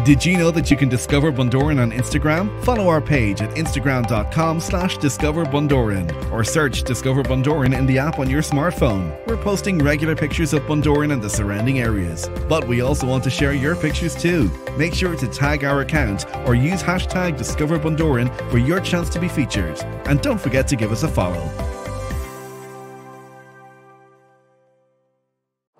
Did you know that you can discover Bundoran on Instagram? Follow our page at instagram.com/discoverbundoran or search Discover Bundoran in the app on your smartphone. We're posting regular pictures of Bundoran and the surrounding areas, but we also want to share your pictures too. Make sure to tag our account or use hashtag Discover Bundoran for your chance to be featured. And don't forget to give us a follow.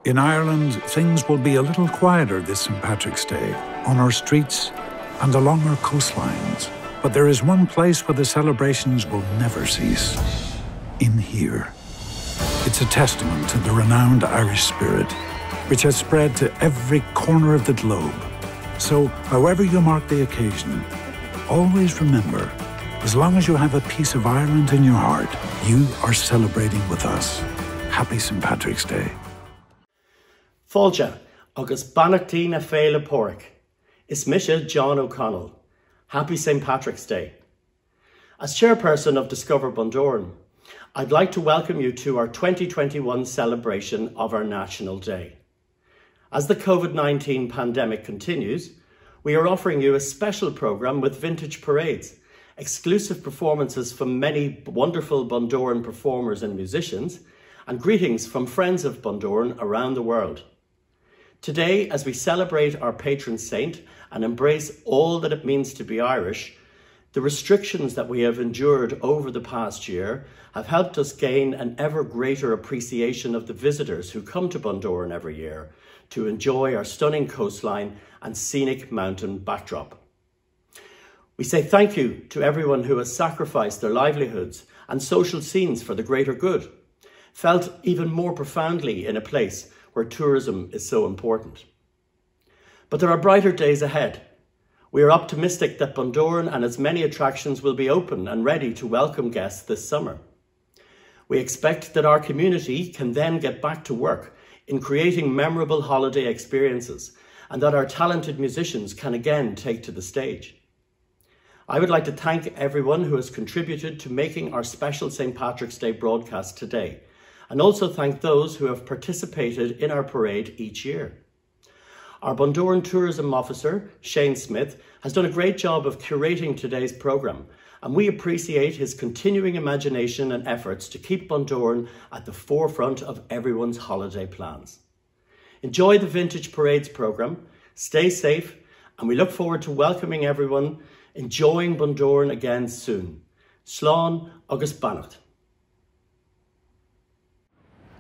In Ireland, things will be a little quieter this St Patrick's Day, on our streets and along our coastlines. But there is one place where the celebrations will never cease. In here. It's a testament to the renowned Irish spirit, which has spread to every corner of the globe. So, however you mark the occasion, always remember, as long as you have a piece of Ireland in your heart, you are celebrating with us. Happy St Patrick's Day. Fáilte agus Banachtaí na Féile Pádraig. Is Misha John O'Connell. Happy St Patrick's Day. As chairperson of Discover Bundoran, I'd like to welcome you to our 2021 celebration of our National Day. As the COVID-19 pandemic continues, we are offering you a special programme with vintage parades, exclusive performances from many wonderful Bundoran performers and musicians, and greetings from friends of Bundoran around the world. Today, as we celebrate our patron saint and embrace all that it means to be Irish, the restrictions that we have endured over the past year have helped us gain an ever greater appreciation of the visitors who come to Bundoran every year to enjoy our stunning coastline and scenic mountain backdrop. We say thank you to everyone who has sacrificed their livelihoods and social scenes for the greater good, felt even more profoundly in a place where tourism is so important. But there are brighter days ahead. We are optimistic that Bundoran and its many attractions will be open and ready to welcome guests this summer. We expect that our community can then get back to work in creating memorable holiday experiences and that our talented musicians can again take to the stage. I would like to thank everyone who has contributed to making our special St Patrick's Day broadcast today, and also thank those who have participated in our parade each year. Our Bundoran Tourism Officer, Shane Smyth, has done a great job of curating today's programme, and we appreciate his continuing imagination and efforts to keep Bundoran at the forefront of everyone's holiday plans. Enjoy the Vintage Parades programme, stay safe, and we look forward to welcoming everyone enjoying Bundoran again soon. Slán agus Bannacht.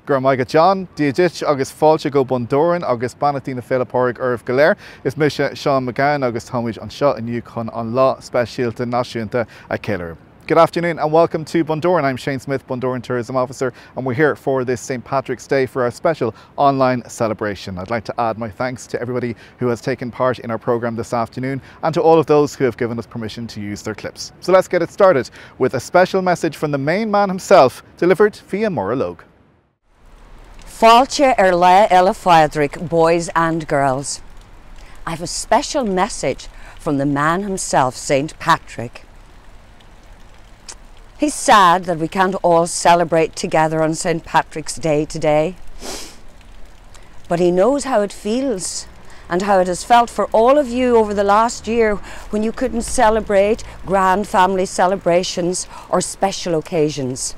Gur Maiga John, Díodit agus fáilte go Bundoran agus Banachtaí na Féile Pádraig Uirf Galéir, is Misha Sean McGann agus Táimid an seo inniu chun an lá speisialta náisiúnta a Céilear. Good afternoon and welcome to Bundoran. I'm Shane Smyth, Bundoran Tourism Officer, and we're here for this St Patrick's Day for our special online celebration. I'd like to add my thanks to everybody who has taken part in our programme this afternoon and to all of those who have given us permission to use their clips. So let's get it started with a special message from the main man himself, delivered via Maura Logue. Fáilte ar le Ella Padraig, boys and girls. I have a special message from the man himself, St Patrick. He's sad that we can't all celebrate together on St Patrick's Day today. But he knows how it feels and how it has felt for all of you over the last year when you couldn't celebrate grand family celebrations or special occasions.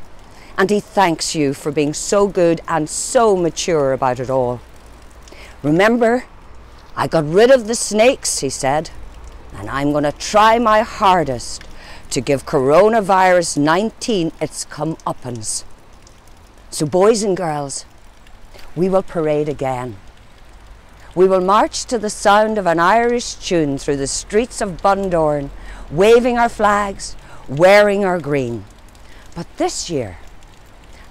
And he thanks you for being so good and so mature about it all. Remember, I got rid of the snakes, he said, and I'm going to try my hardest to give coronavirus 19 its comeuppance. So boys and girls, we will parade again. We will march to the sound of an Irish tune through the streets of Bundoran, waving our flags, wearing our green. But this year,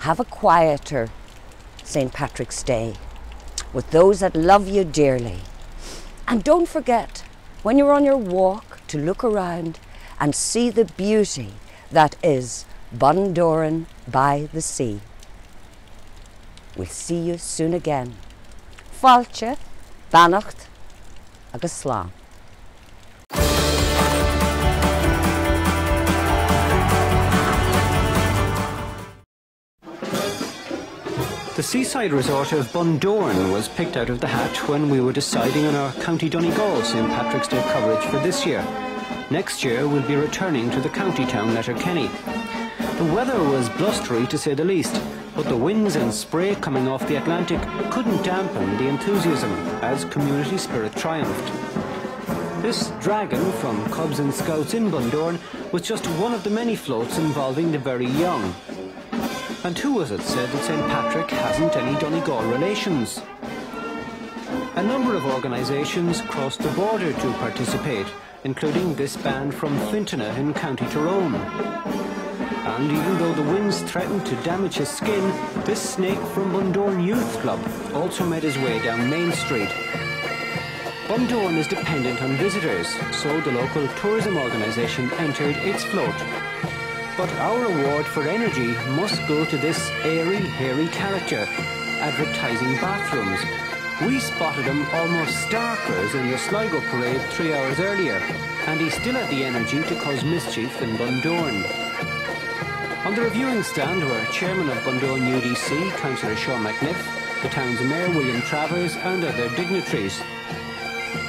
have a quieter St Patrick's Day with those that love you dearly. And don't forget, when you're on your walk, to look around and see the beauty that is Bundoran by the sea. We'll see you soon again. Fáilte, Bannacht agus Slán. The seaside resort of Bundoran was picked out of the hat when we were deciding on our County Donegal St Patrick's Day coverage for this year. Next year we'll be returning to the county town Letterkenny. The weather was blustery to say the least, but the winds and spray coming off the Atlantic couldn't dampen the enthusiasm as community spirit triumphed. This dragon from Cubs and Scouts in Bundoran was just one of the many floats involving the very young. And who was it said that St Patrick hasn't any Donegal relations? A number of organisations crossed the border to participate, including this band from Fintona in County Tyrone. And even though the winds threatened to damage his skin, this snake from Bundoran Youth Club also made his way down Main Street. Bundoran is dependent on visitors, so the local tourism organisation entered its float. But our award for energy must go to this airy, hairy character, advertising bathrooms. We spotted him almost starkers in the Sligo parade 3 hours earlier, and he still had the energy to cause mischief in Bundoran. On the reviewing stand were Chairman of Bundoran UDC, Councillor Sean McNiff, the town's Mayor William Travers and other dignitaries.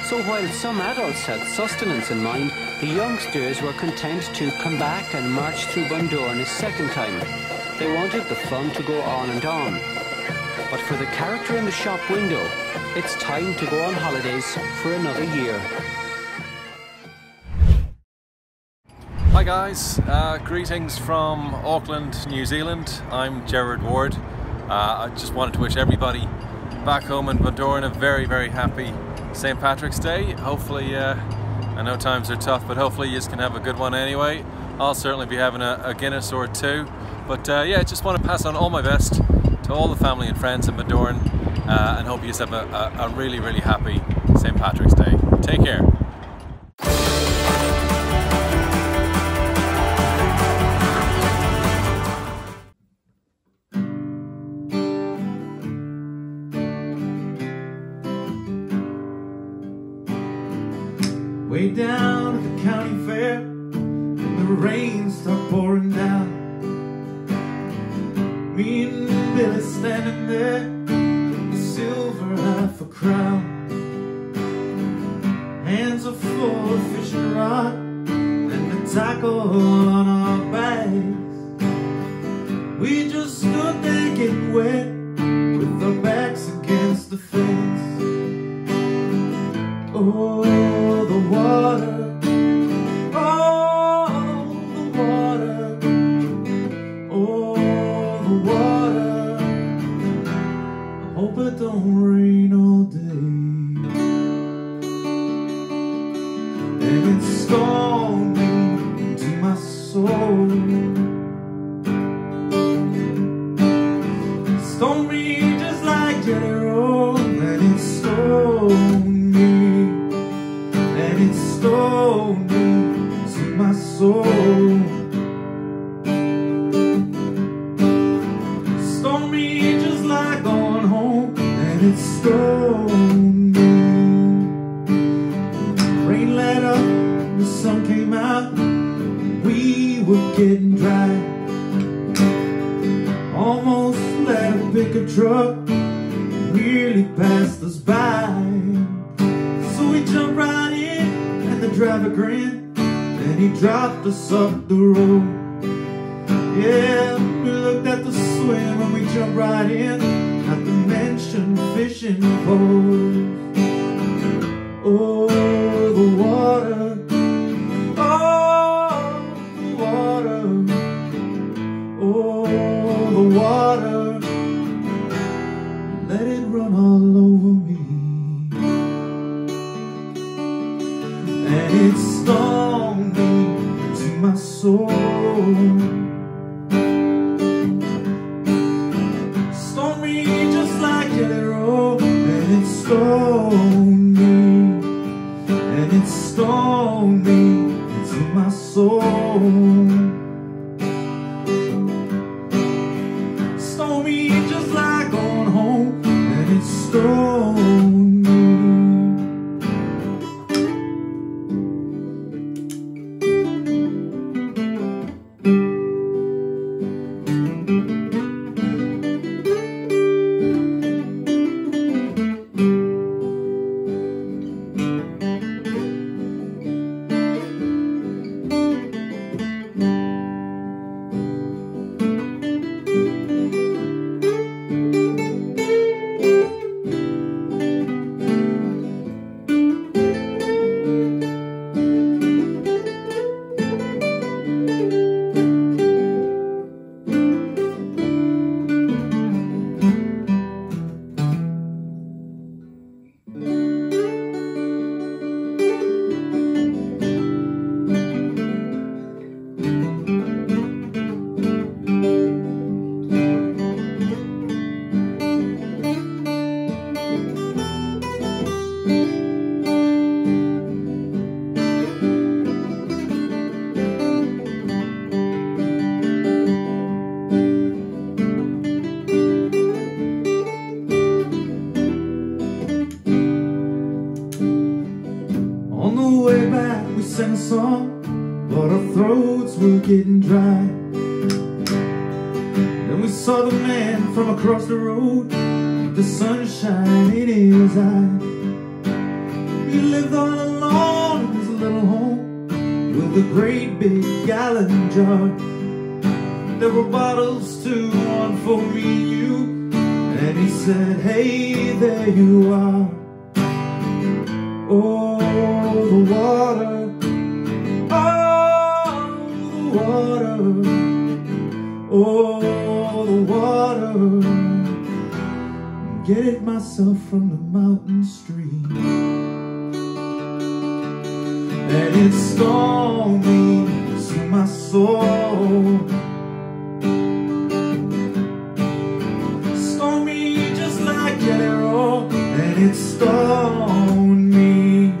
So while some adults had sustenance in mind, the youngsters were content to come back and march through Bundoran a second time. They wanted the fun to go on and on. But for the character in the shop window, it's time to go on holidays for another year. Hi guys, greetings from Auckland, New Zealand. I'm Gerard Ward. I just wanted to wish everybody back home in Bundoran a very, very happy St Patrick's Day. Hopefully, I know times are tough, but hopefully you can have a good one anyway. I'll certainly be having a Guinness or two. But yeah, just want to pass on all my best to all the family and friends in Bundoran, and hope you just have a really, really happy St Patrick's Day. Take care. Way down at the county fair, and the rain started pouring down. Me and Billy standing there, with the silver half a crown. Hands are full of fishing rod, and the tackle on our backs. We just stood there getting wet, with our backs against the fence. Oh, the water, oh, the water, oh, the water. I hope it don't rain all day. And it's storming to my soul. Stormy just like Jelly Roll, and it's storming. And it stole me to my soul. Stole me just like going home, and it stole me. Rain let up, the sun came out, we were getting dry. Almost let a pickup truck nearly passed us by. So we jumped right in, and the driver grinned, and he dropped us up the road. Yeah, we looked at the swim, and we jumped right in, not to mention fishing poles. Oh, the water, oh, the water, oh, the water, let it run all over me. And it's storming to my soul. Stormy just like Jelly Roll, and it's stormy, and it's stormy to my soul. Stormy just like going home, and it's stormy. sang a song, but our throats were getting dry. Then we saw the man from across the road, the sunshine in his eye. He lived all alone in his little home with a great big gallon jar. There were bottles too, one for me and you, and he said, hey, there you are. Oh, the water, oh, the water. Get it myself from the mountain stream. And it's stormy to my soul. Stormy just like jelly roll. And it's stoned me.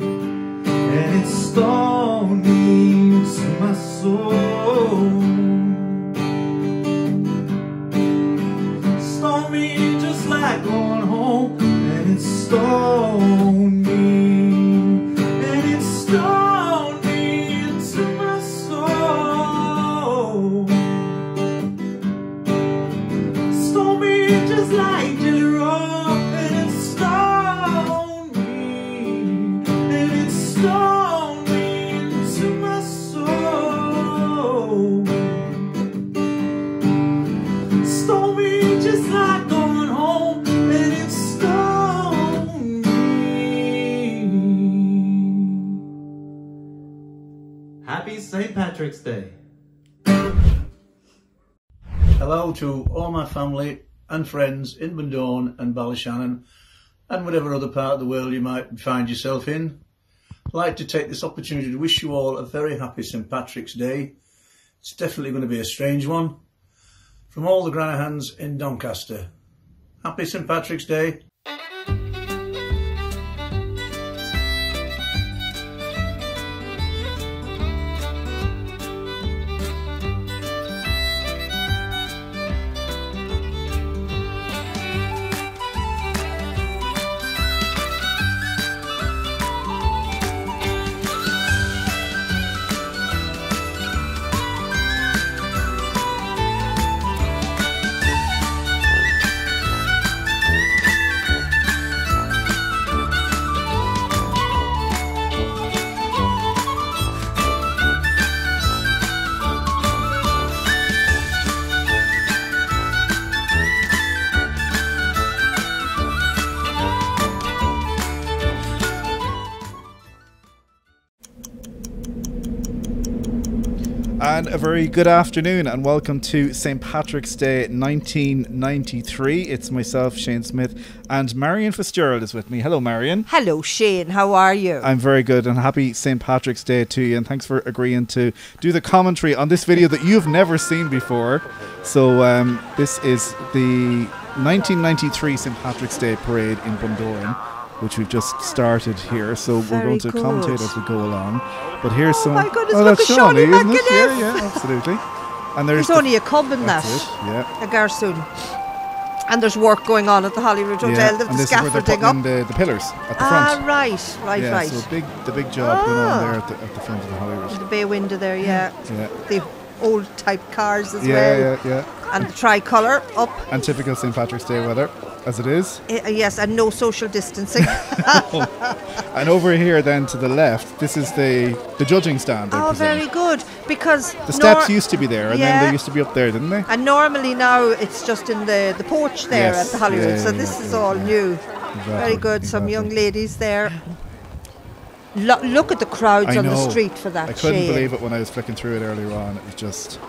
And it's stoned me to my soul. Stormy just like going home. And it's stoned me. And it's stoned me to my soul. Stormy just like jelly roll. And it's stoned me. And it's stoned me to my soul. Stormy just like going home. And it's stoned me. Happy St. Patrick's Day. Hello to all my family and friends in Bundoran and Ballyshannon and whatever other part of the world you might find yourself in. I'd like to take this opportunity to wish you all a very happy St Patrick's Day. It's definitely going to be a strange one. From all the Granahans in Doncaster. Happy St Patrick's Day. And a very good afternoon and welcome to St Patrick's Day 1993. It's myself, Shane Smith, and Marion Fitzgerald is with me. Hello, Marion. Hello, Shane. How are you? I'm very good and happy St Patrick's Day to you, and thanks for agreeing to do the commentary on this video that you've never seen before. So this is the 1993 St Patrick's Day parade in Bundoran, which we've just started here, so we're going to commentate as we go along. But here's some. My goodness, oh, look that's at Shawnee, Shawnee isn't it? McAniff. Yeah, absolutely. And there's only a cub in that. Yeah. A garsoon. And there's work going on at the Holyrood Hotel. Yeah, The and this is where they're scaffolding up. putting in the pillars at the front. Ah, right. Yeah, so the big job going on there at the front of the Holyrood. The bay window there, yeah. Yeah. The old type cars as well. Yeah. And the tricolour up. And typical St Patrick's Day weather, as it is. Yes, and no social distancing. And over here then to the left, this is the judging stand. Oh, very good. Because the steps used to be there, and then yeah. they used to be up there, didn't they? And normally now it's just in the porch there Yes, at the Holyrood. yeah, So this is all new. Exactly, Very good. Some exactly. young ladies there. Look at the crowds I on the know. street for that. I couldn't Shane. believe it when I was flicking through it earlier on. It was just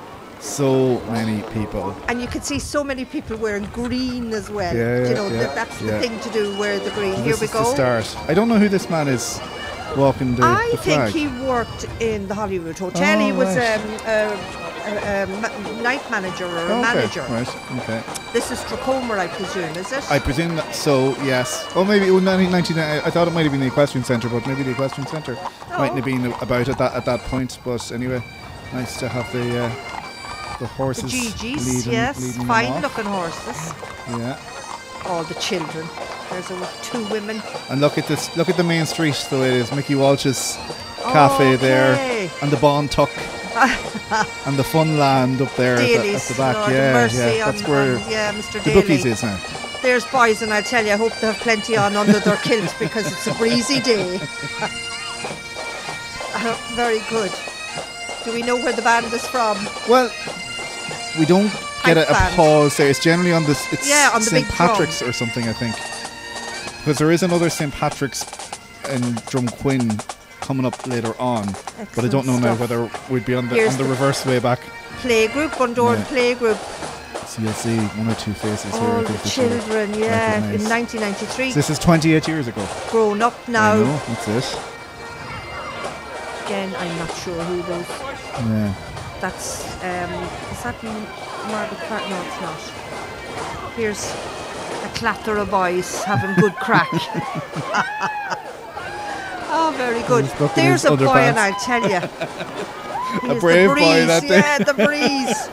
so many people. And you could see so many people wearing green as well. Yeah, you know, yeah, that's yeah. the thing to do, wear the green. And Here this we is go. the start. I don't know who this man is walking the I flag. think he worked in the Holyrood Hotel. Oh, he was right. a night manager or a manager. Right, okay. This is Stracomer, I presume, is it? I presume that, so, yes. Oh, maybe it was 19, I thought it might have been the equestrian centre, but maybe the equestrian centre mightn't have been about at that point. But anyway, nice to have the horses the GGs, leading yes. them Fine off. looking horses. Yeah. All the children. There's two women. And look at this. Look at the main street. The way it is. Mickey Walsh's cafe there, Okay. and the Bon Tuck, and the Fun Land up there at the back. Lord Yeah, mercy yeah, that's where Mr. the Daly. bookies is now. There's boys, and I tell you, I hope they have plenty on under their kilts because it's a breezy day. Very good. Do we know where the band is from? Well, we don't get a band. pause there. It's generally on this. It's Yeah, on the St big Patrick's or something, I think. Because there is another St Patrick's in Drumquin coming up later on, but I don't know now stuff. whether we'd be on the Here's the reverse way back. Playgroup, Bundoran Yeah. Playgroup. So you'll see one or two faces here. I All think the that you'll children, yeah, recognise. in 1993. So this is 28 years ago. Grown up I now. know, that's it. Again, I'm not sure who those. Yeah. That's is that Margaret Clark? No, it's not. Here's a clatter of boys having good crack. Oh, very good. He's looking There's his a other boy, and pants. I tell you, A brave boy that day. Yeah, the breeze.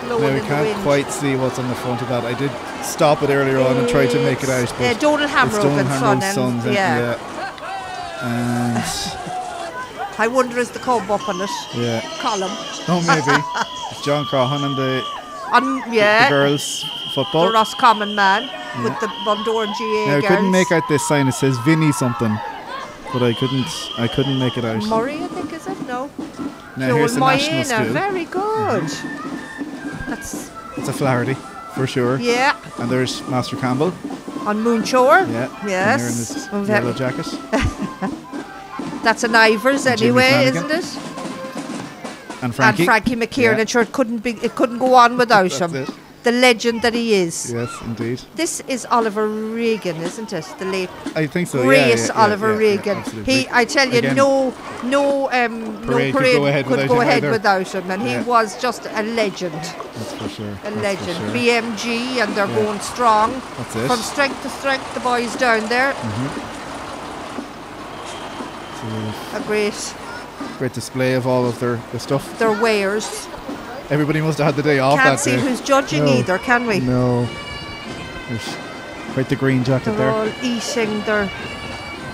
Blowing Now we in the can't wind. quite see what's on the front of that. I did stop it earlier on and try to make it out. But Donald Hamrock and Son, and Sons, yeah. And I wonder is the cub up on it? yeah. Column. Oh, maybe. It's John Crahan and the Yeah. girls football. The Roscommon man with the Bundoran GA Now I girls. couldn't make out this sign. It says Vinny something, but I couldn't make it out. Murray, I think, is it? No. Now here's the National Moyena, School. very good. That's It's a Flaherty for sure. yeah. And there's Master Campbell. On Moonshore. Yeah. Yes. And there in his Oh, yellow jacket. That's an Ivers And Jimmy anyway, Flanagan. isn't it? And Frankie. And Frankie McKieran. Yeah. And sure, it couldn't go on without That's him. it. The legend that he is. Yes, indeed. This is Oliver Regan, isn't it? The late I think so. great yeah, Oliver yeah, Regan. absolutely. I tell you, Again, no parade parade could go ahead without him either. him, and Yeah. he was just a legend. That's for sure. A That's for legend. sure. BMG, and they're going strong. That's it. From strength to strength, the boys down there. So, A great, great display of all of their stuff. their wares. Everybody must have had the day off Can't that see day. who's judging No. either, can we? No. There's quite the green jacket They're there. all eating their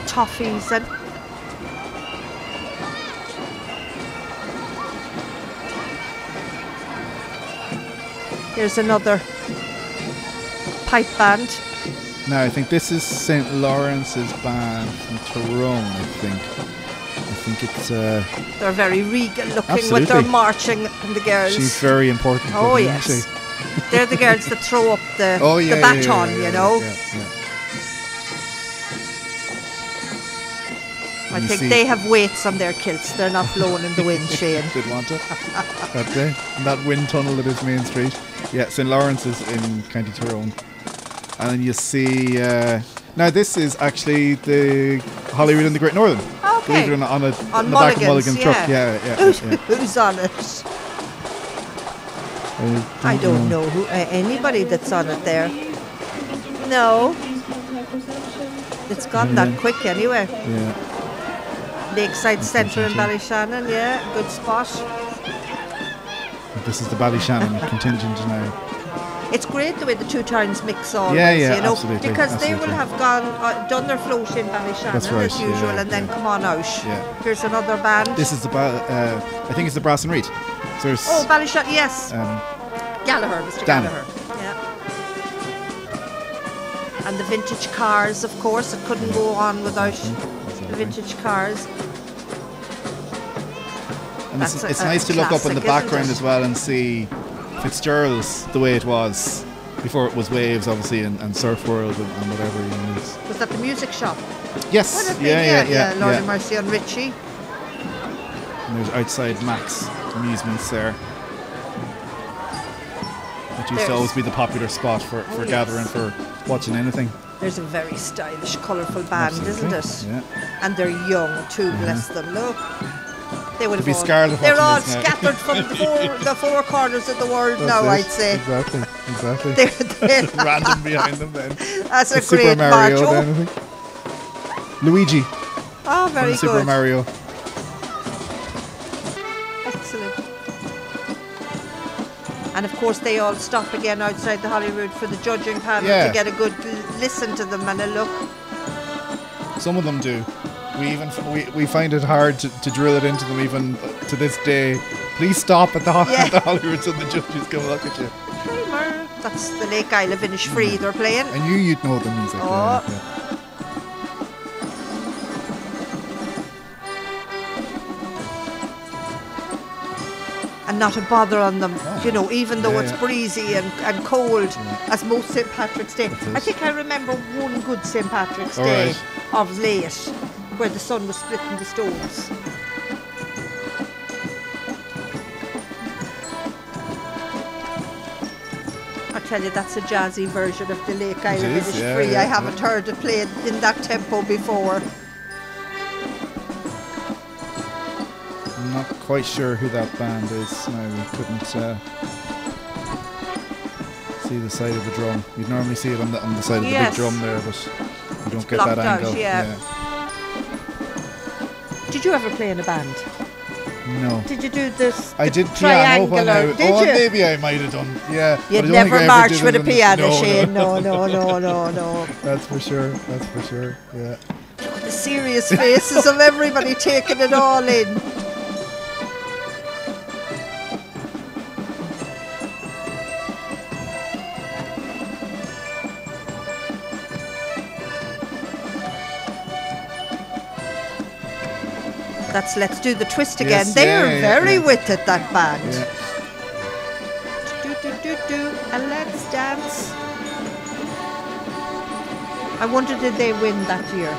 toffees and here's another pipe band. Now I think this is St. Lawrence's band from Tyrone, I think. I think it's They're very regal looking with Absolutely. their marching and the girls. she's very important. Oh, isn't yes. she? They're the girls that throw up the, Oh yeah, the yeah, baton, yeah, you know. Yeah, yeah. I You think see- they have weights on their kilts. They're not blowing in the wind, Shane. Did want it that day. And that wind tunnel that is Main Street. Yeah, St. Lawrence is in County Tyrone. And then you see now this is actually the Holyrood and the Great Northern. Okay. Believe it or not, on the back of Mulligan's, Mulligan's truck. Yeah. Who's on it? I don't know who anybody that's on it there. No. It's gone that quick anyway. Yeah. Lakeside Centre in Ballyshannon, yeah, good spot. This is the Ballyshannon contingent now. It's great the way the two towns mix always, Yeah, you know, absolutely, because they will absolutely. have done their float in Ballyshannon That's right, as usual, yeah, and then yeah. come on out. Yeah. Here's another band. This is the I think it's the Brass and Reed. So there's Oh, Ballyshannon, yes. Gallagher, Mr. Danny. Gallagher. Yeah. And the vintage cars, of course, it couldn't go on without the vintage cars. and That's it's a nice to look up in the classic, isn't background it? as well and see Fitzgerald's the way it was before it was Waves, obviously, and Surf World and whatever. You know, Was that the music shop? yes, Would it be? yeah. Lord have mercy on Richie. And there's outside Max Amusements there. It used to always be the popular spot for yes. gathering for watching anything. There's a very stylish, colourful band, Absolutely, isn't it? yeah. And they're young too, bless them. Look. They would They'd be have all, scarlet they're watching all this now. scattered from the four corners of the world That's now, it. I'd say. Exactly. They're Random behind them then. That's a Super great Mario march. then, I think. Luigi Oh, very from Super good. Mario. Excellent. And of course, they all stop again outside the Holyrood for the judging panel Yeah. to get a good listen to them and a look. Some of them do. we find it hard to drill it into them even to this day. Please stop at the Holyrood so the judges come look at you. That's the Lake Isle Vinish Free they're playing. I knew you'd know the music. Oh. Yeah. And not a bother on them, you know, even though it's breezy and cold, as most St Patrick's Day. I think I remember one good St Patrick's Day of late, where the sun was splitting the stones. I tell you, that's a jazzy version of the Lake Isle Vinish Free. I haven't heard it played in that tempo before. I'm not quite sure who that band is. No, we couldn't see the side of the drum. You'd normally see it on the side of the big drum there, but you don't get that angle. Did you ever play in a band? No. Did you do this? I did triangular. piano. Did you? Maybe I might have done. Yeah. You'd never march with a piano, Shane. No. That's for sure. That's for sure. Yeah. The serious faces of everybody taking it all in. Let's do the twist again. They're very with it, that band. And let's dance. I wonder did they win that year?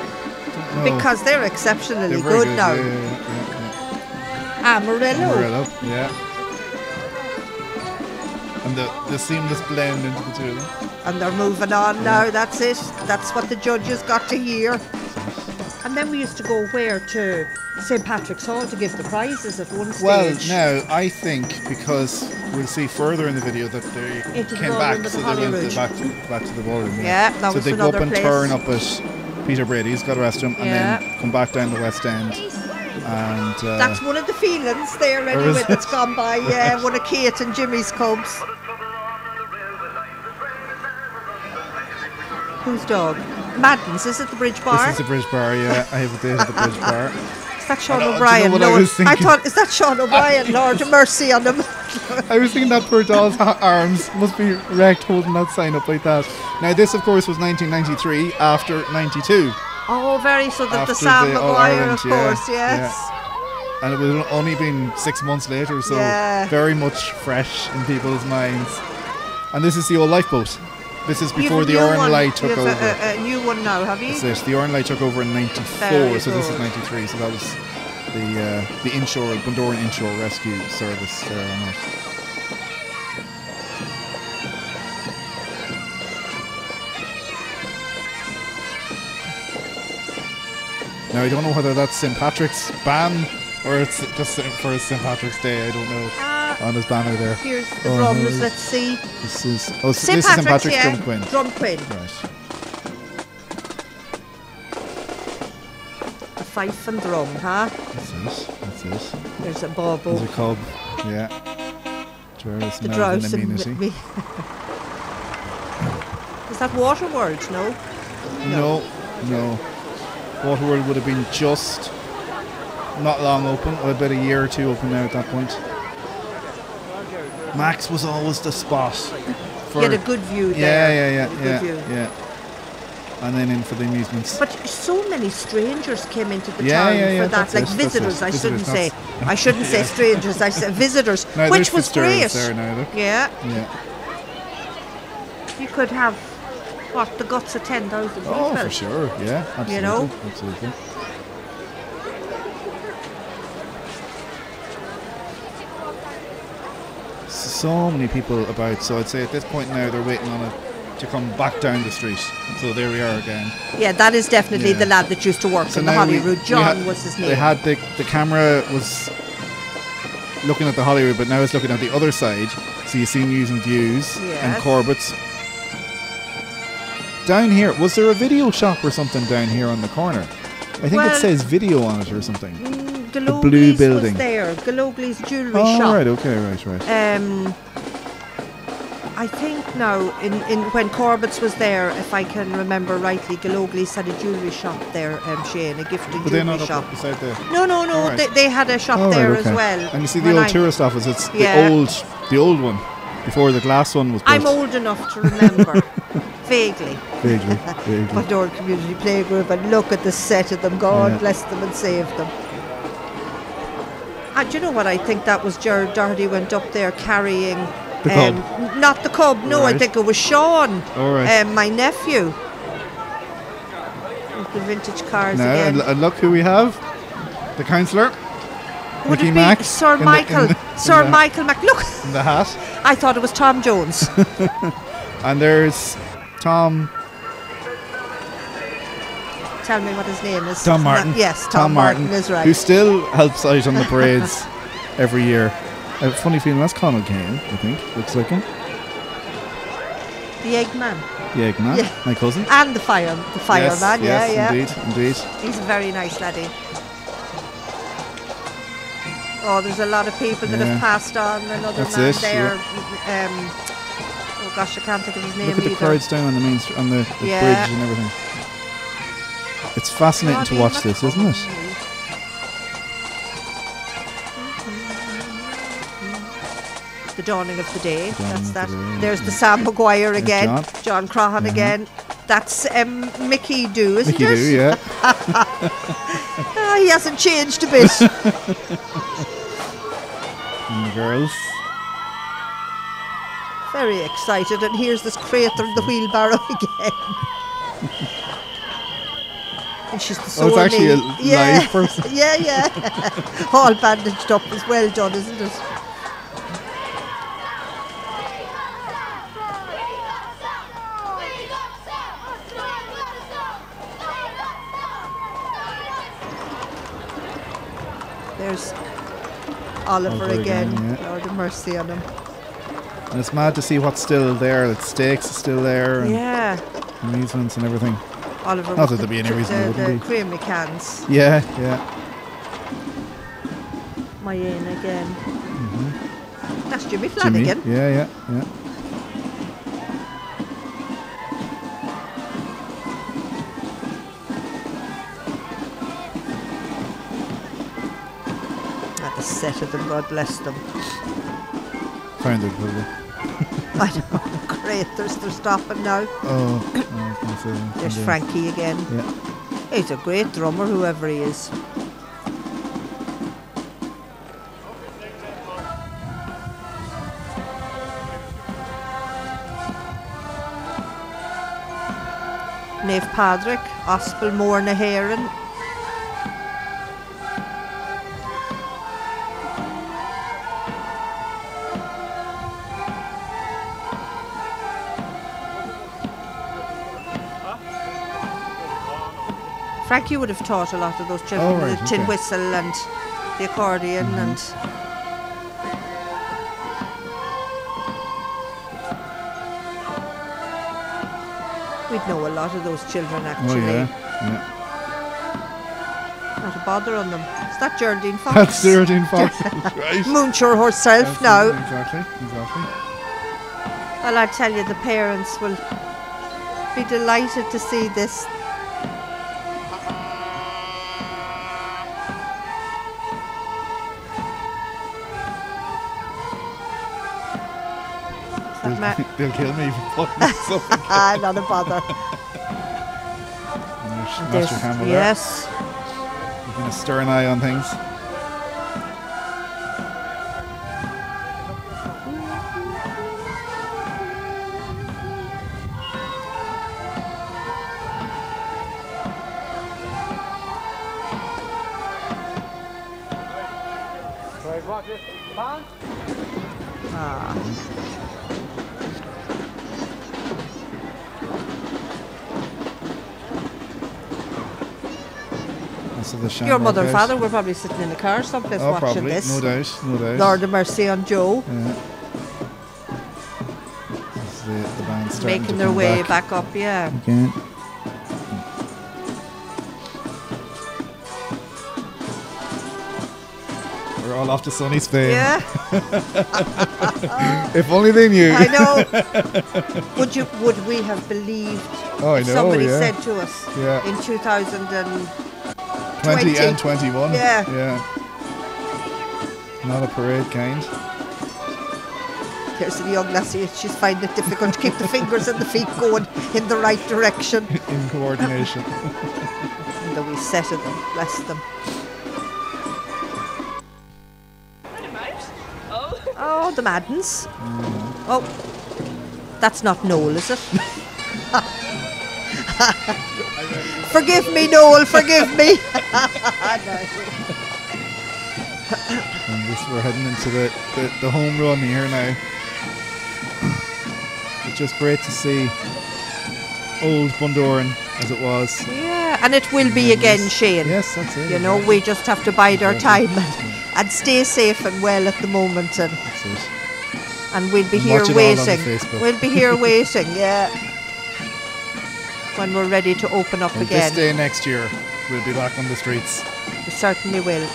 Because they're exceptionally good now. Amarillo, yeah. And the seamless blend into the two of them. And they're moving on now, that's it. That's what the judges got to hear. And then we used to go to St Patrick's Hall to give the prizes at one stage. Well, now I think because we'll see further in the video that they came back, so they went back to the ballroom. Yeah, that so was they go up and place. turn up at Peter Brady's, got arrested him, and then come back down the West End. And that's one of the feelings there anyway that's gone by. Yeah, one of Kate and Jimmy's cubs. Whose dog? Madden's, is it the Bridge Bar? This is the Bridge Bar, yeah. I have a date at the Bridge Bar. Is that Sean O'Brien? I thought, is that Sean O'Brien? Lord have mercy on him. I was thinking that poor doll's arms must be wrecked holding that sign up like that. Now this, of course, was 1993 after 92. Oh, so that the Sam Maguire, of course, yes. Yeah. And it was only been 6 months later, so very much fresh in people's minds. And this is the old lifeboat. This is before the Ornlay took over. A new one now, have you? This. The Ornlay took over in 94, so this is 93. So that was the inshore, Bundoran Inshore Rescue Service there on it. Now I don't know whether that's St Patrick's ban or it's just for St Patrick's Day. I don't know. On his banner there. Here's the drums, let's see. This is St Patrick's Drum Quinn. Drum Quinn. Right. A fife and drum, huh? That's it. There's a bauble. There's a cob, yeah. The Drowse amenity. Is that Waterworld? No. Waterworld would have been just not long open, about a year or two open now at that point. Max was always the spot. You had a good view there. Yeah. And then in for the amusements. But so many strangers came into the town for that, like visitors. I shouldn't say strangers. I said visitors, no, which was great. There now, look. Yeah. You could have the guts of 10,000 people. Oh, for sure. Yeah, absolutely. You know, absolutely. So many people about, so I'd say at this point now they're waiting on it to come back down the street. So there we are again. Yeah, that is definitely the lad that used to work in the Holyrood. John was his name. They had the camera was looking at the Holyrood, but now it's looking at the other side. So you see News and Views and Corbett's. Down here, was there a video shop or something down here on the corner? I think it says video on it or something. The blue building was there. Gallogly's jewellery shop. Oh, right, okay, right. I think now, in when Corbett's was there, if I can remember rightly, Gallogly's had a jewellery shop there, Shane, a gift and But they're jewellery not shop. up beside the... No, All right. they had a shop All right, there okay. as well. And you see when the old I- tourist office, it's Yeah. the old one, before the glass one was built. I'm old enough to remember, vaguely. Vaguely. Bundoran Community Playgroup, and look at the set of them. God Yeah. bless them and save them. And do you know what? I think that was Garry Doherty went up there carrying... The cub. Not the cub, no, I Right. think it was Sean, All right. my nephew. With the vintage cars Now, again. and look who we have. The councillor. Would Mickey it be Mack Sir in the- Michael? in the- Sir in the- Michael Mack. Look, In the hat. I thought it was Tom Jones. And there's Tom Tell me what his name is. Martin. Yes, Tom Martin is right. Who still helps out on the parades every year. I have a funny feeling that's Conal Kane, I think. Looks like him. The Eggman. The Eggman, Yeah. my cousin. And the fireman, Yes, yeah. indeed. He's a very nice laddie. Oh, there's a lot of people that Yeah. have passed on. Another That's man it, there. Oh gosh, I can't think of his name Look at the either. crowds down on the main on the Yeah. bridge and everything. It's fascinating to watch this, isn't it? The dawning of the day. Dawning That's of that. the day, There's yeah. the Sam Maguire There's again. John. Croghan again. That's Mickey Doo, isn't Mickey it? do, yeah. Ah, he hasn't changed a bit. And the girls. Very excited, and here's this crater in the wheelbarrow again. And she's the Oh, it's sore actually a knee. live person. Yeah. All bandaged up is well done, isn't it? There's Oliver again. yeah. Lord have mercy on him. And it's mad to see what's still there. The stakes are still there. And Yeah. amusements and everything. Oliver Not with that there'd be any reason there the wouldn't be. creamy cans. Yeah. Mayenne again. That's Jimmy Flanagan. Jimmy. Yeah. At the set of them, God bless them. Found it probably. I know, great, they're stopping now. Oh, I was gonna say, There's yeah. Frankie again. Yeah. He's a great drummer, whoever he is. Nave Padraig, Ospel Mór na Héireann. Frankie would have taught a lot of those children Oh, right, the tin okay. whistle and the accordion and we'd know a lot of those children Oh actually. yeah. Not a bother on them. Is that Geraldine Fox? That's Geraldine Fox. Right. Moonsure herself now. Exactly. Well, I tell you, the parents will be delighted to see this. They'll kill me for putting something. Not a bother. Master Campbell there. Yes. Keeping a stern eye on things. Your mother and father were probably sitting in the car someplace watching probably. this. No doubt. Lord have mercy on Joe. Yeah. The band starting Making to their come way back up, yeah. again. We're all off to sunny Spain. Yeah. If only they knew. I know. Would we have believed Oh, I if know, somebody yeah. said to us in 2020 and 21. Yeah. Not a parade kind. Here's the young lassie. She's finding it difficult to keep the fingers and the feet going in the right direction. In coordination. And the wee set of them, bless them. Oh, the Maddens. Oh, that's not Noel, is it? Forgive me, Noel, forgive me. And we're heading into the home run here now. It's just great to see old Bundoran as it was. Yeah, and it will be again, Shane. Yes, that's it. You know, we just have to bide our time and stay safe and well at the moment. And That's it. And we'll be And here watch it all on the waiting. Facebook. We'll be here waiting, yeah. When we're ready to open up And again. this day next year, we'll be back on the streets. We certainly will.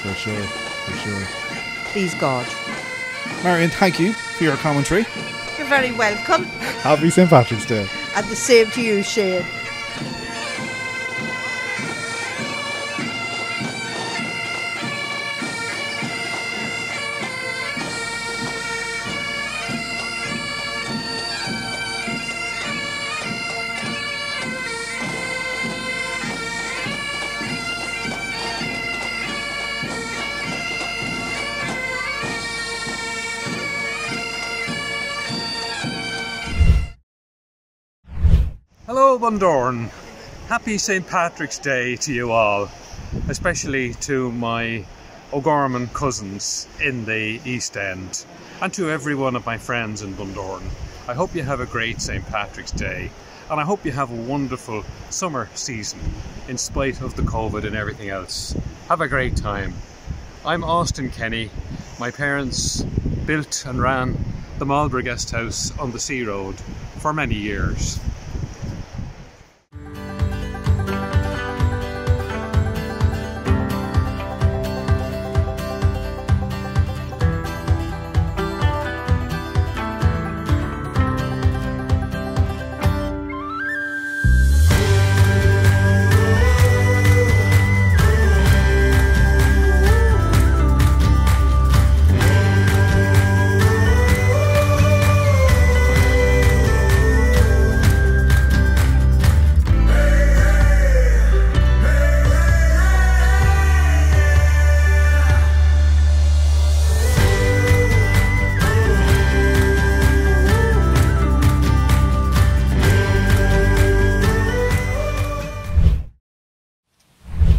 For sure, for sure. Please God. Marion, thank you for your commentary. You're very welcome. Happy St. Patrick's Day. And the same to you, Shane. Hello Bundoran, happy St Patrick's Day to you all, especially to my O'Gorman cousins in the East End and to every one of my friends in Bundoran. I hope you have a great St Patrick's Day and I hope you have a wonderful summer season in spite of the COVID and everything else. Have a great time. I'm Austin Kenny. My parents built and ran the Marlborough Guest House on the Sea Road for many years.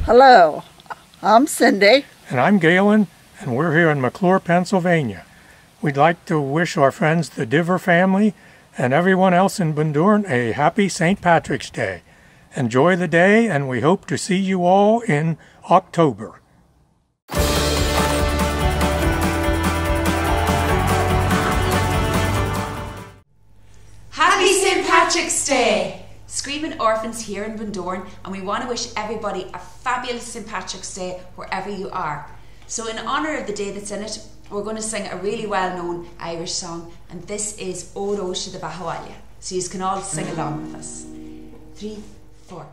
Hello, I'm Cindy. And I'm Galen, and we're here in McClure, Pennsylvania. We'd like to wish our friends, the Diver family, and everyone else in Bundoran a happy St. Patrick's Day. Enjoy the day, and we hope to see you all in October. Happy St. Patrick's Day! Screaming Orphans here in Bundoran, and we want to wish everybody a fabulous St. Patrick's Day wherever you are. So in honour of the day that's in it, we're going to sing a really well-known Irish song, and this is Ode Osha the Bahawalya. So you can all sing along with us. 3, 4.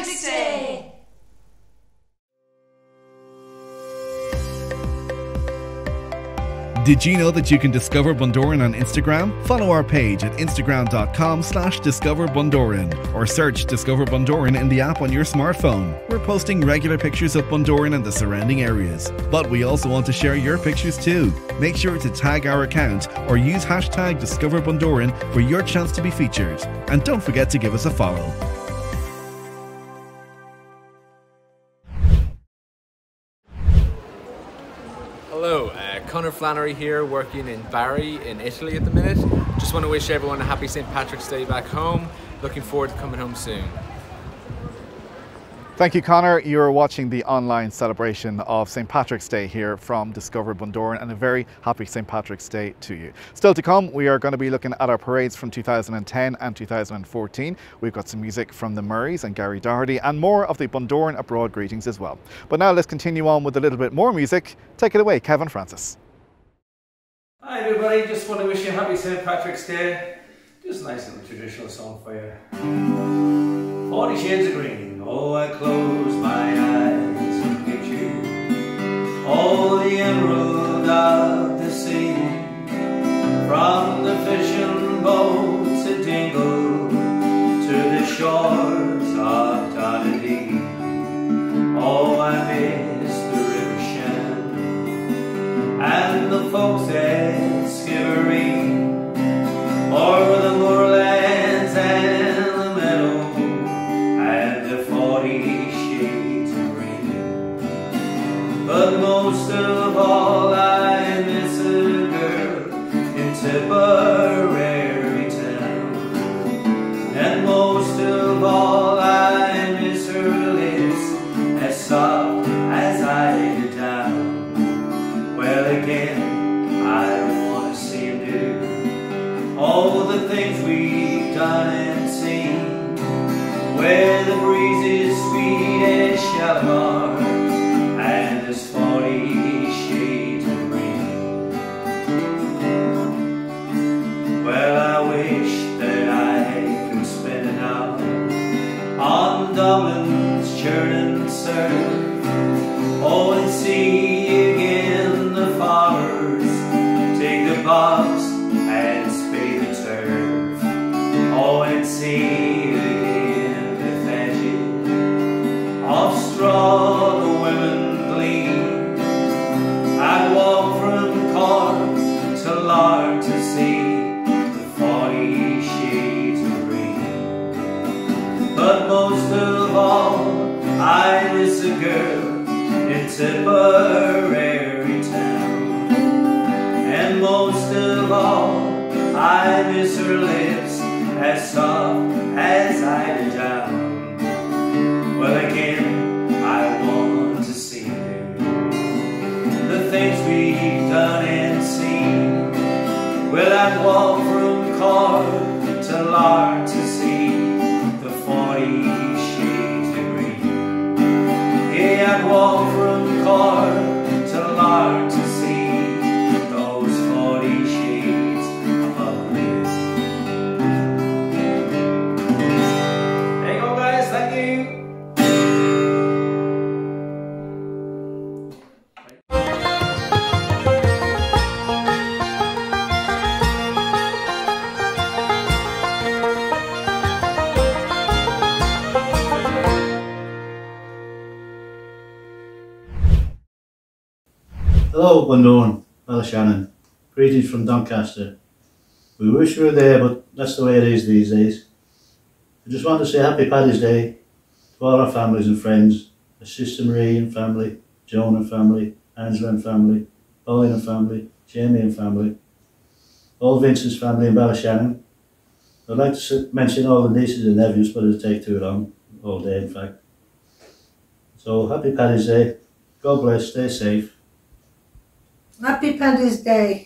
Patrick's Day! Did you know that you can discover Bundoran on Instagram? Follow our page at instagram.com/discoverbundoran or search Discover Bundoran in the app on your smartphone. We're posting regular pictures of Bundoran and the surrounding areas, but we also want to share your pictures too. Make sure to tag our account or use hashtag Discover Bundoran for your chance to be featured. And don't forget to give us a follow. Hello, Conor Flannery here, working in Bari in Italy at the minute. Just want to wish everyone a happy St Patrick's Day back home. Looking forward to coming home soon. Thank you, Conor. You're watching the online celebration of St Patrick's Day here from Discover Bundoran, and a very happy St Patrick's Day to you. Still to come, we are going to be looking at our parades from 2010 and 2014. We've got some music from the Murrays and Garry Doherty, and more of the Bundoran Abroad greetings as well. But now let's continue on with a little bit more music. Take it away, Kevin Francis. Hi everybody, just want to wish you a happy St Patrick's Day. Just a nice little traditional song for you. 40 Shades of Green. Oh, I close my eyes and picture all the emerald of the sea, from the fishing boats at Dingle to the shores of Doherty. Oh, I miss the River Shannon and the folks at Skibbereen, or the moorlands and the meadow and the 40 shades of green. But most of all I miss a girl in Tipperary town, and most of all I miss her lips as soft as eider down. Well, again I want to see him do all the things we've done and seen, where the breeze is sweet as Shalimar and there's 40 shades of green. Well, I wish that I could spend an hour on Dublin's churning surf, oh, and see again the farmers take the box and spade the turf, oh, and see again the thatching of straw the women glean. I'd walk from Cork to Lark to see the 40 shades of green. But most of all I miss a girl in Tipperary town, and most of all I miss her lips as soft as eider down. Well, again I want to see her, the things we've done and seen. Well, I'd walk from Cork to Lark to see the 40 shades of green. Yeah, I'd walk from Cork to Lark to see those 40 shades of green. There you go, guys. Thank you. Hello, Bundoran, Shannon. Greetings from Doncaster. We wish we were there, but that's the way it is these days. I just want to say Happy Paddy's Day to all our families and friends, my sister Marie and family, Joan and family, Angela and family, Pauline and family, Jamie and family, all Vincent's family in Ballyshannon. I'd like to mention all the nieces and nephews, but it'll take too long, all day in fact. So Happy Paddy's Day, God bless, stay safe. Happy Paddy's Day.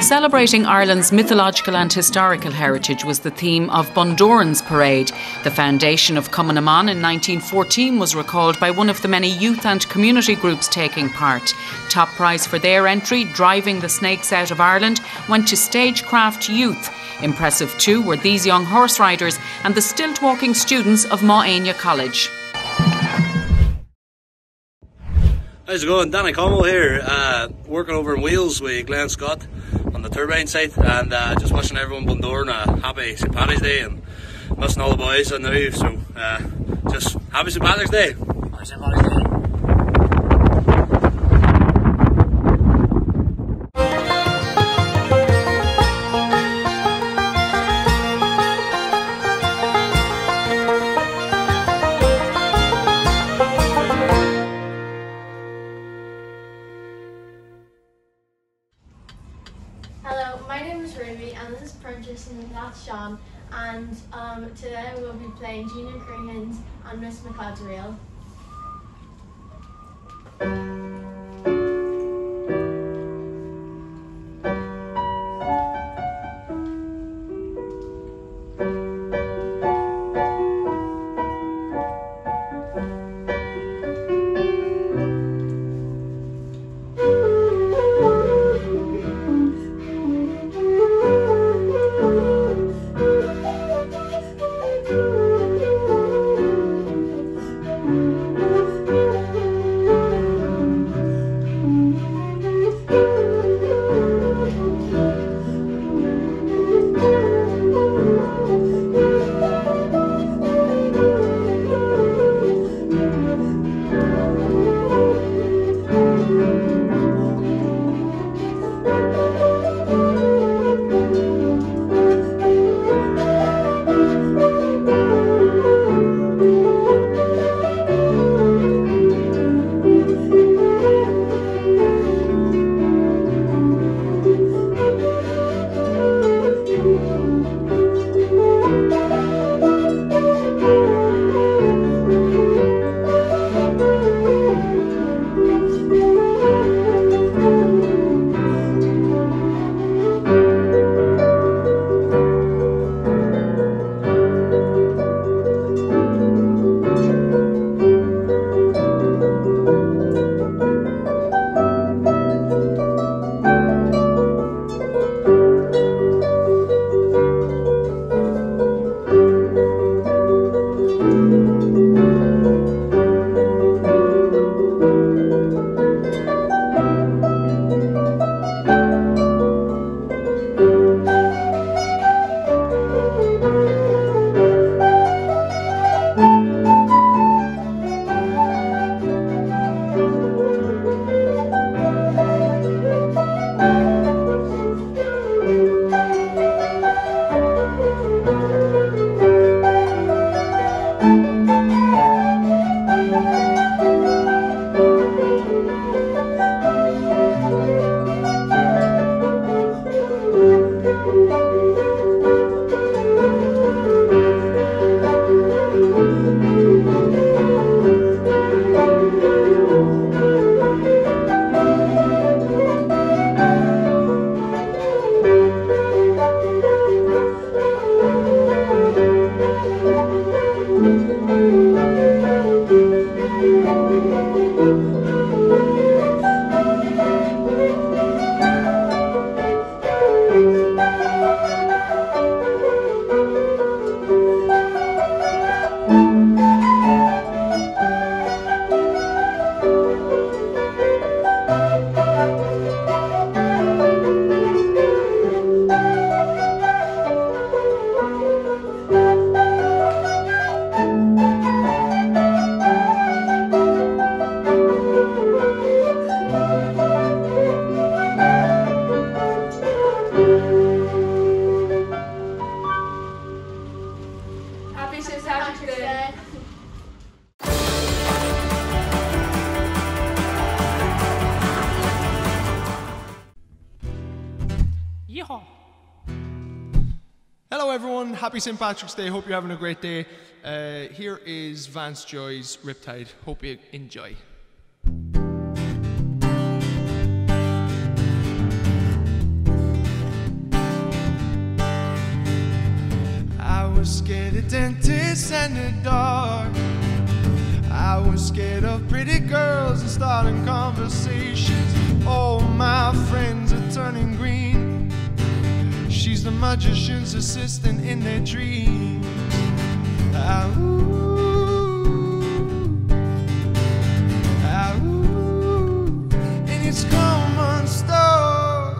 Celebrating Ireland's mythological and historical heritage was the theme of Bundoran's parade. The foundation of Cumann in 1914 was recalled by one of the many youth and community groups taking part. Top prize for their entry, Driving the Snakes Out of Ireland, went to Stagecraft Youth. Impressive too were these young horse riders and the stilt-walking students of Maura College. How's it going? Danny Conwell here, working over in Wales with Glenn Scott on the turbine site, and just wishing everyone Bundoran a happy St Patrick's Day and missing all the boys on the move, so just happy St Patrick's Day. Happy St Patrick's Day. And that's Sean, and today we'll be playing Gina Crehan's and Miss McLeod's Reel. Patrick's Day. Yeehaw! Hello everyone, happy St Patrick's Day, hope you're having a great day. Here is Vance Joy's Riptide, hope you enjoy. I was scared of dentists and the dark. I was scared of pretty girls and starting conversations. All my friends are turning green. She's the magician's assistant in their dreams. And it's come unstuck.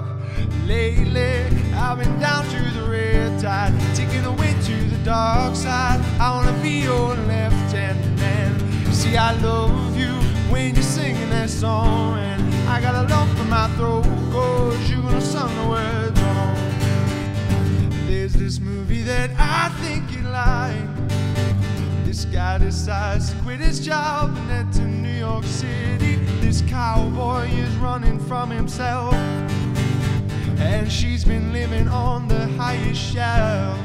Lately, I've been down to the red tide, taking away to the dark side. I wanna be your left-hand man. See, I love you when you're singing that song, and I got a lump in my throat 'cause you gonna sung the words wrong. There's this movie that I think you like. This guy decides to quit his job and head to New York City. This cowboy is running from himself, and she's been living on the highest shelf.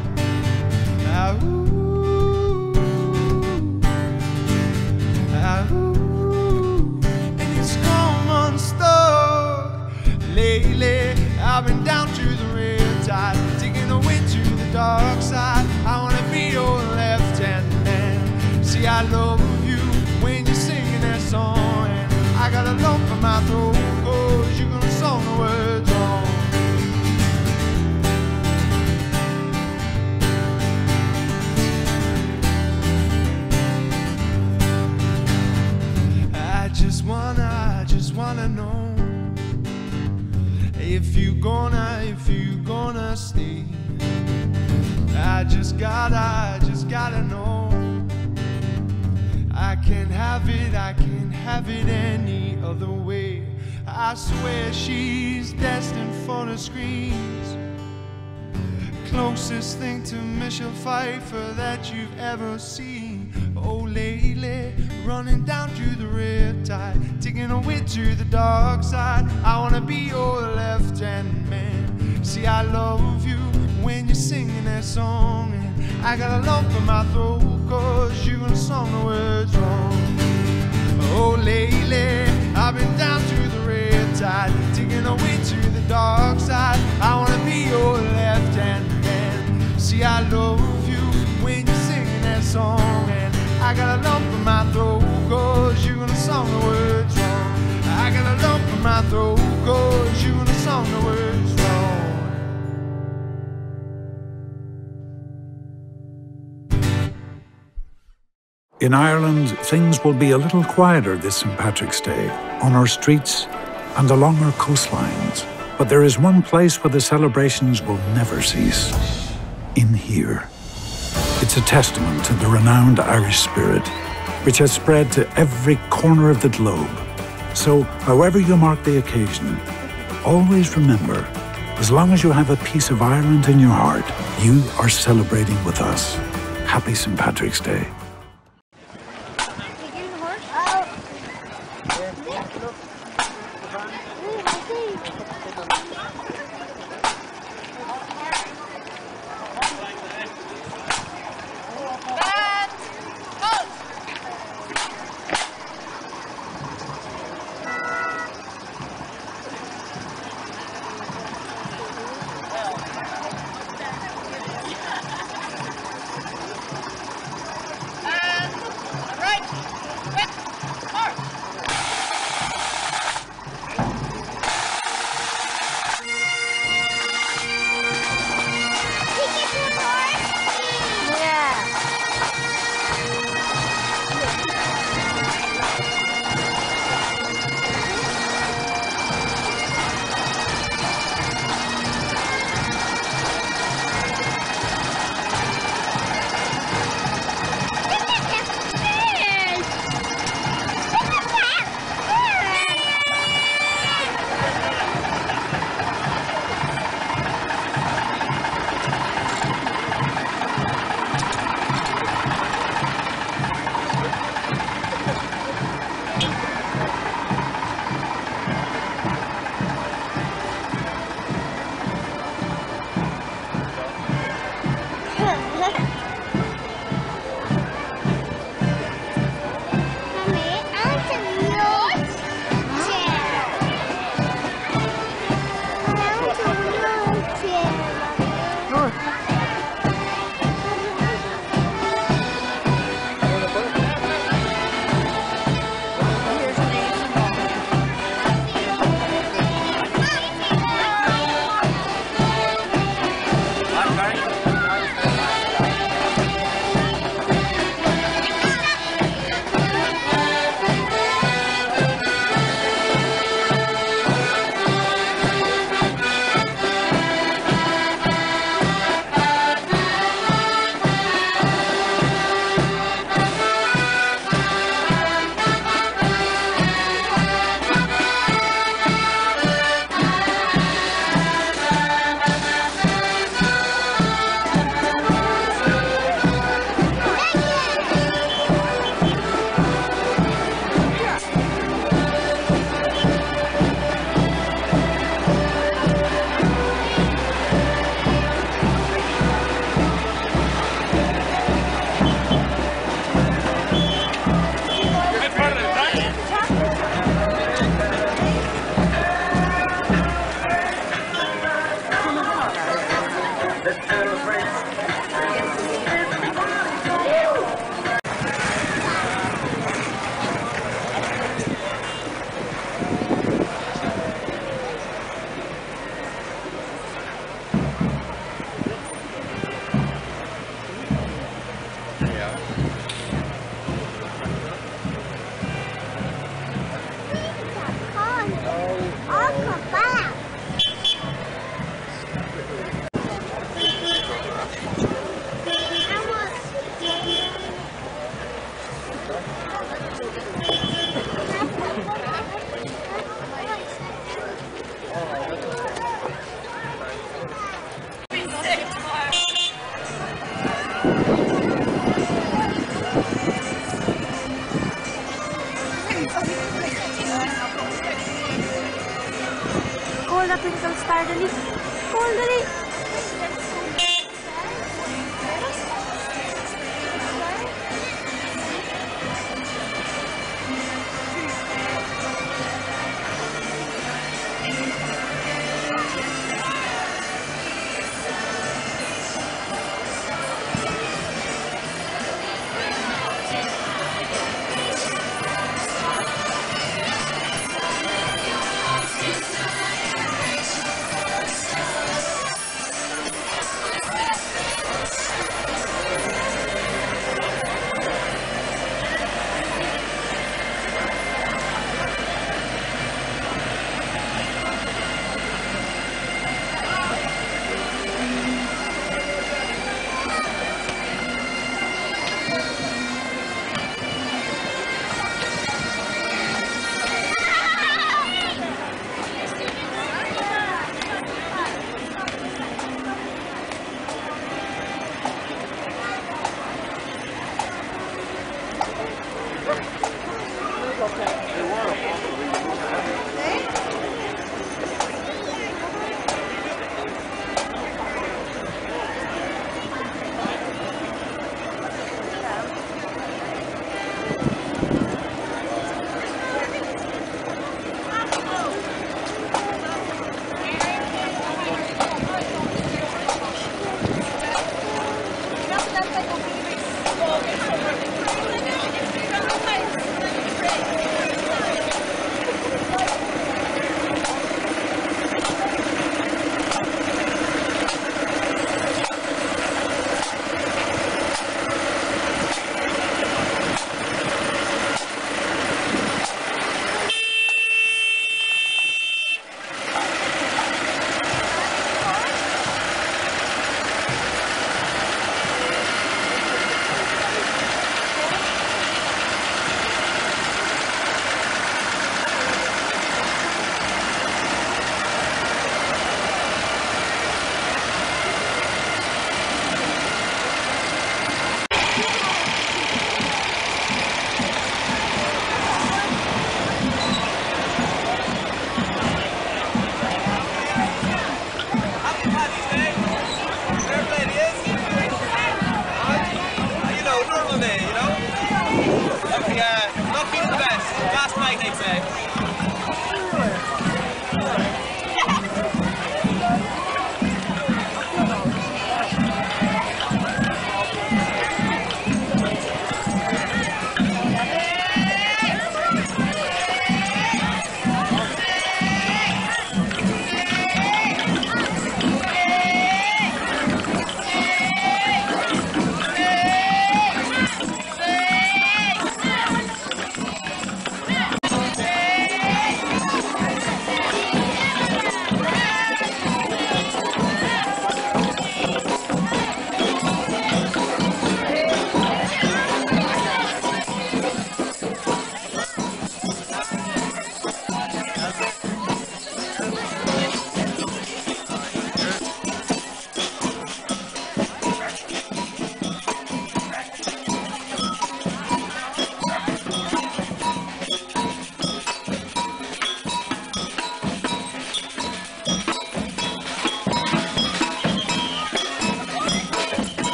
And it's come unstuck. Lately, I've been down to the red tide, taking away to the dark side. I wanna be your left-hand man. See, I love you when you're singing that song, and I got a lump in my throat 'cause you're gonna song the words wrong. I just wanna know if you gonna stay. I just gotta know. I can't have it any other way. I swear she's destined for the screens. Closest thing to Michelle Pfeiffer that you've ever seen. Oh, lately, running down to the red tide, taking away to the dark side. I wanna be your left-hand man. See, I love you when you're singing that song, and I got a lump in my throat 'cause you gonna song the words wrong. Oh, lately, I've been down to the red tide, taking away to the dark side. I wanna be your left-hand man. See, I love you when you're singing that song, and I got a lump in my throat 'cause you're gonna song the words wrong. I got a lump in my throat 'cause you're gonna song the words wrong. In Ireland, things will be a little quieter this St. Patrick's Day, on our streets and along our coastlines. But there is one place where the celebrations will never cease. In here. It's a testament to the renowned Irish spirit, which has spread to every corner of the globe. So, however you mark the occasion, always remember, as long as you have a piece of Ireland in your heart, you are celebrating with us. Happy St. Patrick's Day.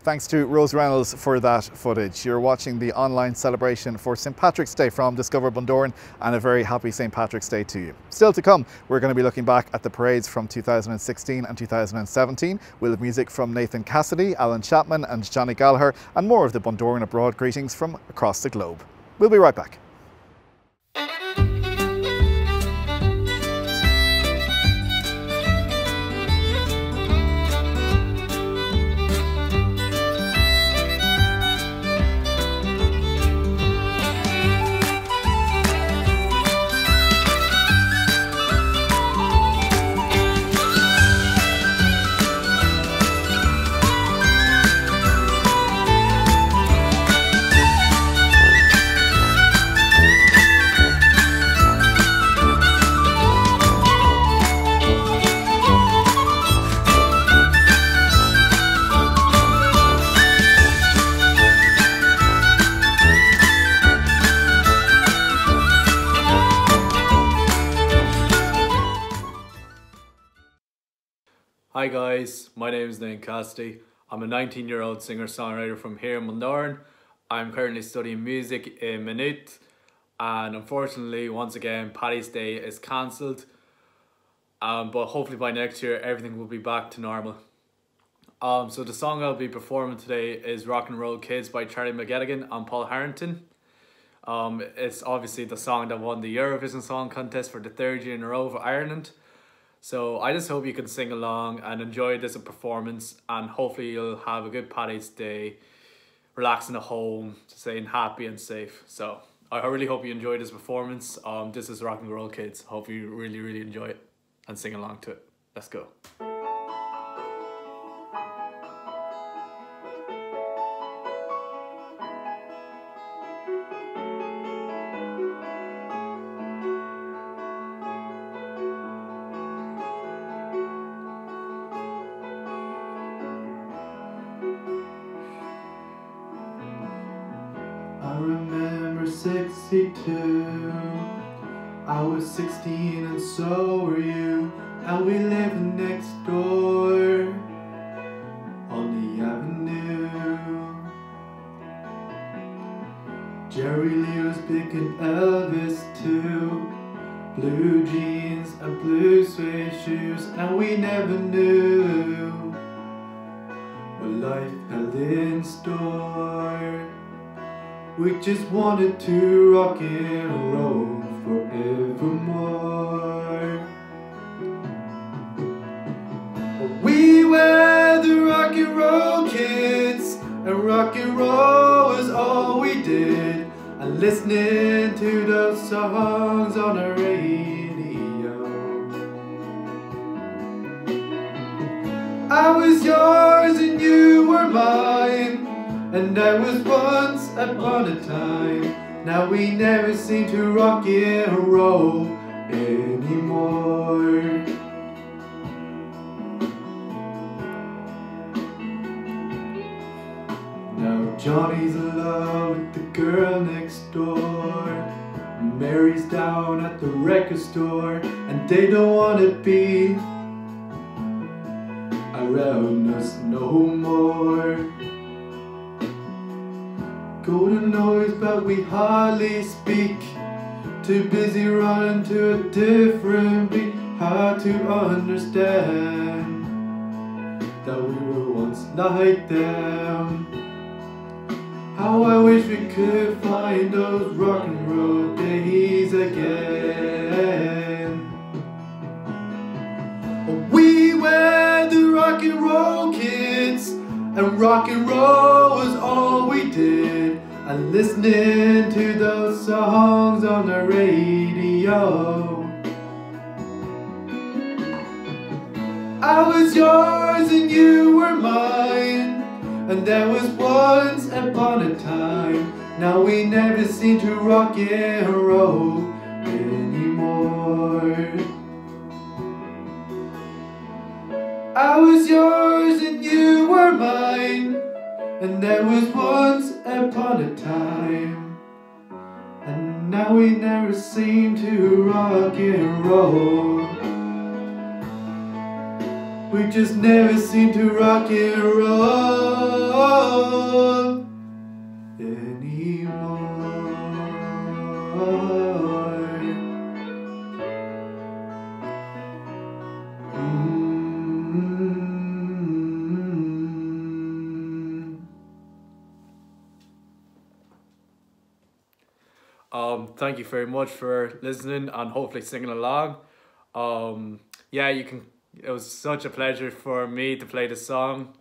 Thanks to Rose Reynolds for that footage. You're watching the online celebration for St Patrick's Day from Discover Bundoran, and a very happy St Patrick's Day to you. Still to come, we're going to be looking back at the parades from 2016 and 2017. We'll have music from Nathan Cassidy, Alan Chapman and Johnny Gallagher, and more of the Bundoran Abroad greetings from across the globe. We'll be right back. Hi guys, my name is Nathan Cassidy. I'm a 19-year-old singer-songwriter from here in Bundoran. I'm currently studying music in Smyth, and unfortunately, once again, Paddy's Day is cancelled. But hopefully by next year, everything will be back to normal. So the song I'll be performing today is Rock and Roll Kids by Charlie McGettigan and Paul Harrington. It's obviously the song that won the Eurovision Song Contest for the 3rd year in a row for Ireland. So I just hope you can sing along and enjoy this performance, and hopefully you'll have a good Paddy's Day, relaxing at home, staying happy and safe. So I really hope you enjoy this performance. This is Rock and Roll Kids. Hope you really enjoy it and sing along to it. Let's go. I remember 62. I was 16 and so were you, and we lived next door on the avenue. Jerry Lee was picking Elvis too, blue jeans and blue suede shoes, and we never knew what life held in store. We just wanted to rock and roll forevermore. We were the rock and roll kids, and rock and roll was all we did. And listening to those songs on the radio. I was yours and you were mine, and I was once upon a time. Now we never seem to rock and roll anymore. Now Johnny's in love with the girl next door, Mary's down at the record store, and they don't want to be around us no more. Golden noise, but we hardly speak. Too busy running to a different beat. Hard to understand that we were once like them. How I wish we could find those rock and roll days again. We were the rock and roll kids, and rock and roll was all we did. And listening to those songs on the radio. I was yours and you were mine, And there was once upon a time, now we never seem to rock and roll anymore. I was yours and you were mine, and there was once upon a time, and now we never seem to rock and roll. We just never seem to rock and roll anymore. Thank you very much for listening and hopefully singing along. Yeah, you can. It was such a pleasure for me to play the song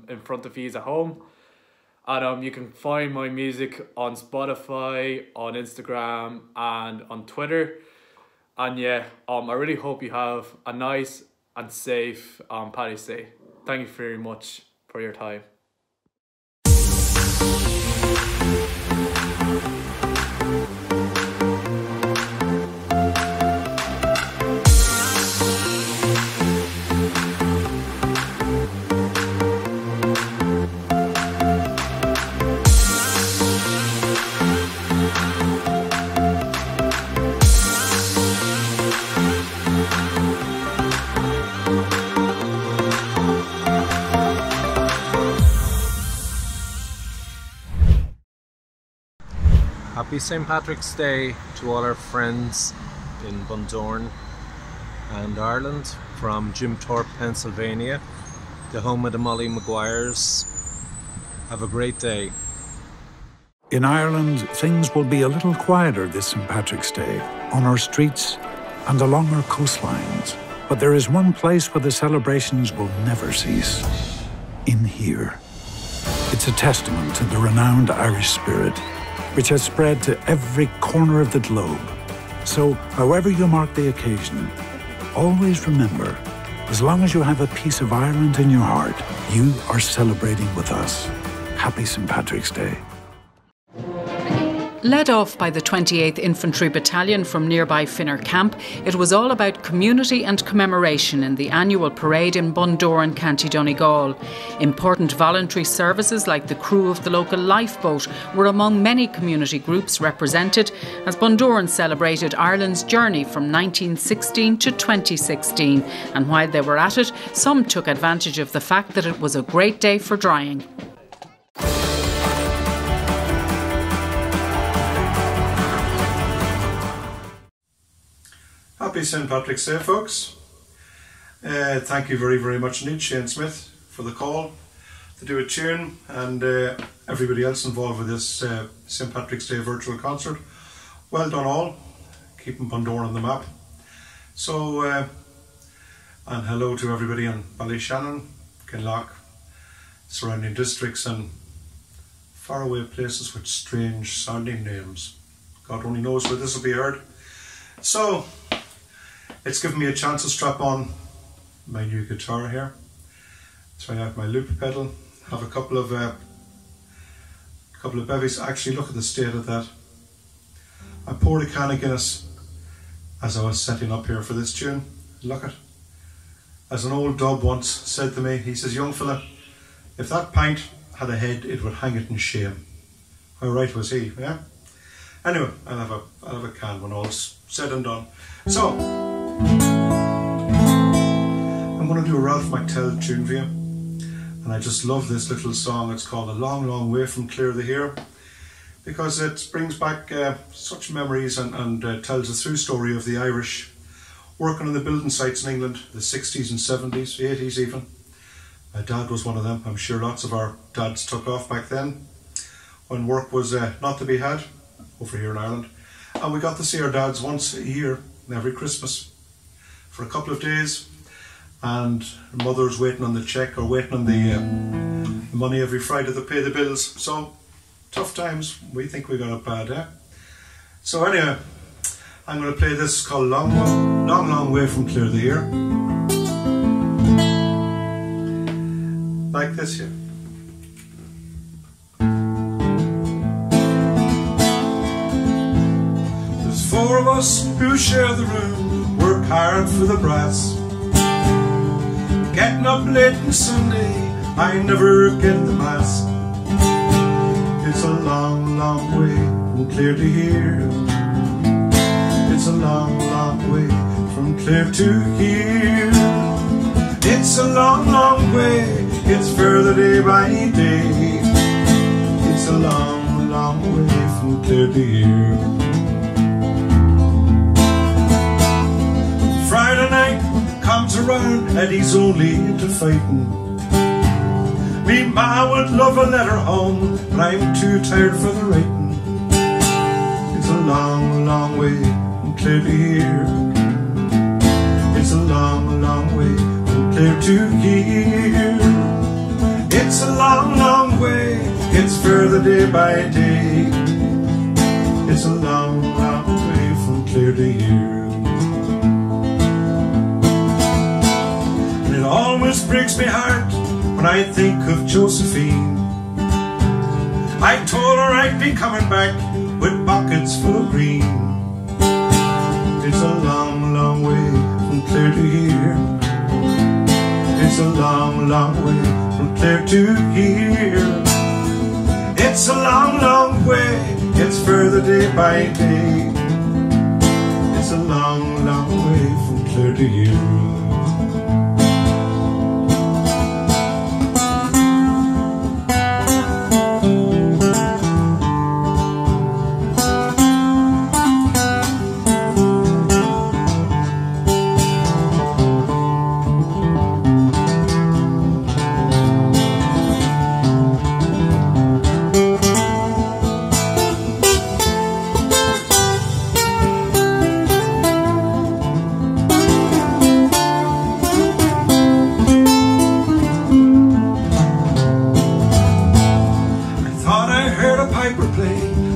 in front of you at home. And you can find my music on Spotify, on Instagram, and on Twitter. And yeah, I really hope you have a nice and safe Paddy's Day. Thank you very much for your time. Happy St Patrick's Day to all our friends in Bundoran and Ireland from Jim Thorpe, Pennsylvania, the home of the Molly Maguires. Have a great day. In Ireland, things will be a little quieter this St Patrick's Day on our streets and along our coastlines. But there is one place where the celebrations will never cease. In here. It's a testament to the renowned Irish spirit, which has spread to every corner of the globe. So, however you mark the occasion, always remember, as long as you have a piece of Ireland in your heart, you are celebrating with us. Happy St Patrick's Day. Led off by the 28th Infantry Battalion from nearby Finner Camp, it was all about community and commemoration in the annual parade in Bundoran, County Donegal. Important voluntary services like the crew of the local lifeboat were among many community groups represented as Bundoran celebrated Ireland's journey from 1916 to 2016. And while they were at it, some took advantage of the fact that it was a great day for drying. Happy St Patrick's Day, folks. Thank you very, very much indeed, Shane Smith, for the call to do a tune, and everybody else involved with this St Patrick's Day virtual concert. Well done all, keeping Bundoran on the map. So, and hello to everybody in Ballyshannon, Kinloch, surrounding districts and faraway places with strange sounding names. God only knows where this will be heard. So, it's given me a chance to strap on my new guitar here, try out my loop pedal, have a couple of bevies. Actually, look at the state of that. I poured a can of Guinness as I was setting up here for this tune. Look at, as an old dub once said to me, he says, "Young fella, if that pint had a head, it would hang it in shame." How right was he, yeah? Anyway, I'll have a can when all's said and done. So, I'm going to do a Ralph McTell tune for you, and I just love this little song. It's called "A Long, Long Way from Clear the Here," because it brings back such memories and tells a true story of the Irish working on the building sites in England, the 60s and 70s, 80s even. My dad was one of them. I'm sure lots of our dads took off back then when work was not to be had over here in Ireland, and we got to see our dads once a year, every Christmas, for a couple of days, and mother's waiting on the cheque or waiting on the money every Friday to pay the bills. So tough times. We think we got it bad, eh? So anyway, I'm going to play this called Long, Long, Long Way from Clear the Here, like this here. us who share the room work hard for the brass. Getting up late on Sunday, I never get the mass. It's a long, long way from Clare to here. It's a long, long way from Clare to here. It's a long, long way, it's further day by day. It's a long, long way from Clare to here. Friday night comes around and he's only into fighting. Me ma would love a letter home, but I'm too tired for the writing. It's a long, long way from Clare to here. It's a long, long way from Clare to here. It's a long, long way, it's further day by day. It's a long, long way from Clare to here. And it always breaks me heart when I think of Josephine. I told her I'd be coming back with buckets full of green. It's a long, long way from Clare to here. It's a long, long way from Clare to here. It's a long, long way, it's further day by day. It's a long, long way from Clare to here.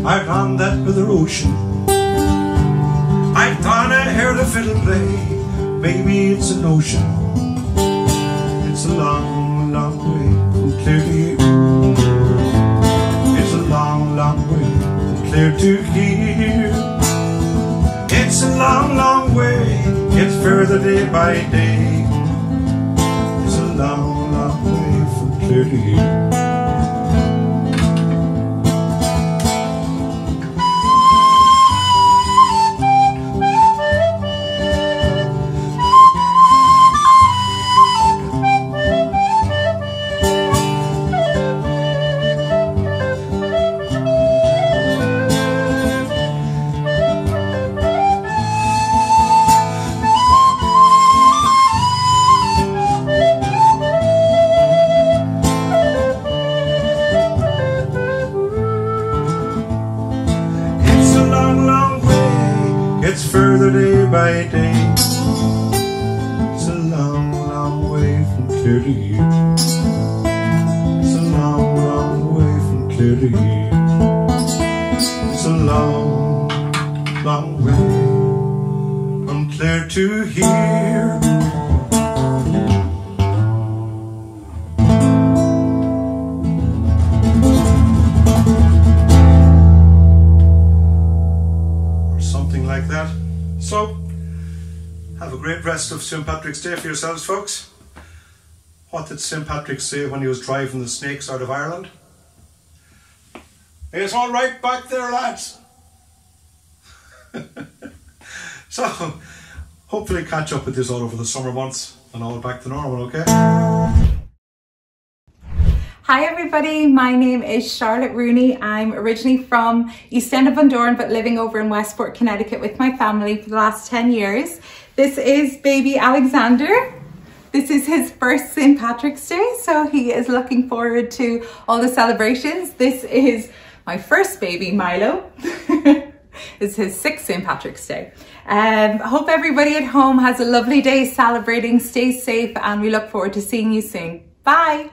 Out on that other ocean, I thought I heard a fiddle play. Maybe it's a notion. It's a long, long way from Clare to here. It's a long, long way from Clare to here. It's a long, long way, it's further day by day. It's a long, long way from Clare to here. Further day by day. It's a long, long way from Clare to here. It's a long, long way from Clare to here. It's a long, long way from Clare to here. Like that. So, have a great rest of St Patrick's Day for yourselves, folks. What did St Patrick say when he was driving the snakes out of Ireland? It's all right back there, lads. So, hopefully catch up with this all over the summer months and all back to normal, okay? Hi everybody, my name is Charlotte Rooney. I'm originally from East End of Bundoran but living over in Westport, Connecticut with my family for the last 10 years. This is baby Alexander. This is his first St Patrick's Day, so he is looking forward to all the celebrations. This is my first baby, Milo. It's his 6th St Patrick's Day. Hope everybody at home has a lovely day celebrating. Stay safe and we look forward to seeing you soon. Bye!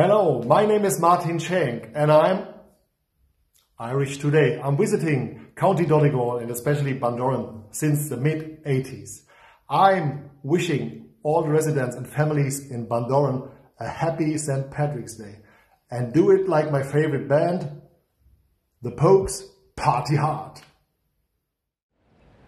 Hello, my name is Martin Schenk and I'm Irish today. I'm visiting County Donegal and especially Bundoran since the mid-80s. I'm wishing all the residents and families in Bundoran a happy St. Patrick's Day and do it like my favorite band, The Pogues, Party Hard.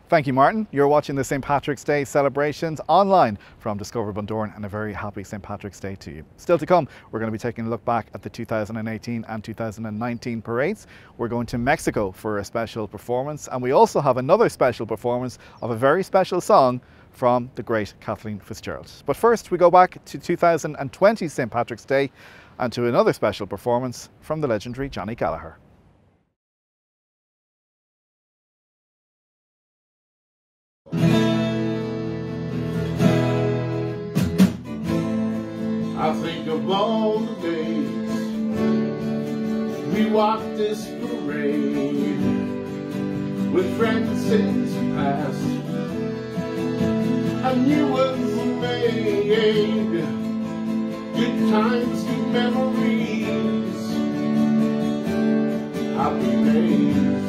Thank you, Martin. You're watching the St. Patrick's Day celebrations online from Discover Bundoran, and a very happy St. Patrick's Day to you. Still to come, we're going to be taking a look back at the 2018 and 2019 parades. We're going to Mexico for a special performance, and we also have another special performance of a very special song from the great Kathleen Fitzgerald. But first, we go back to 2020 St. Patrick's Day and to another special performance from the legendary Johnny Gallagher. I think of all the days we walked this parade with friends since the past, and you was made good times, good memories, happy days.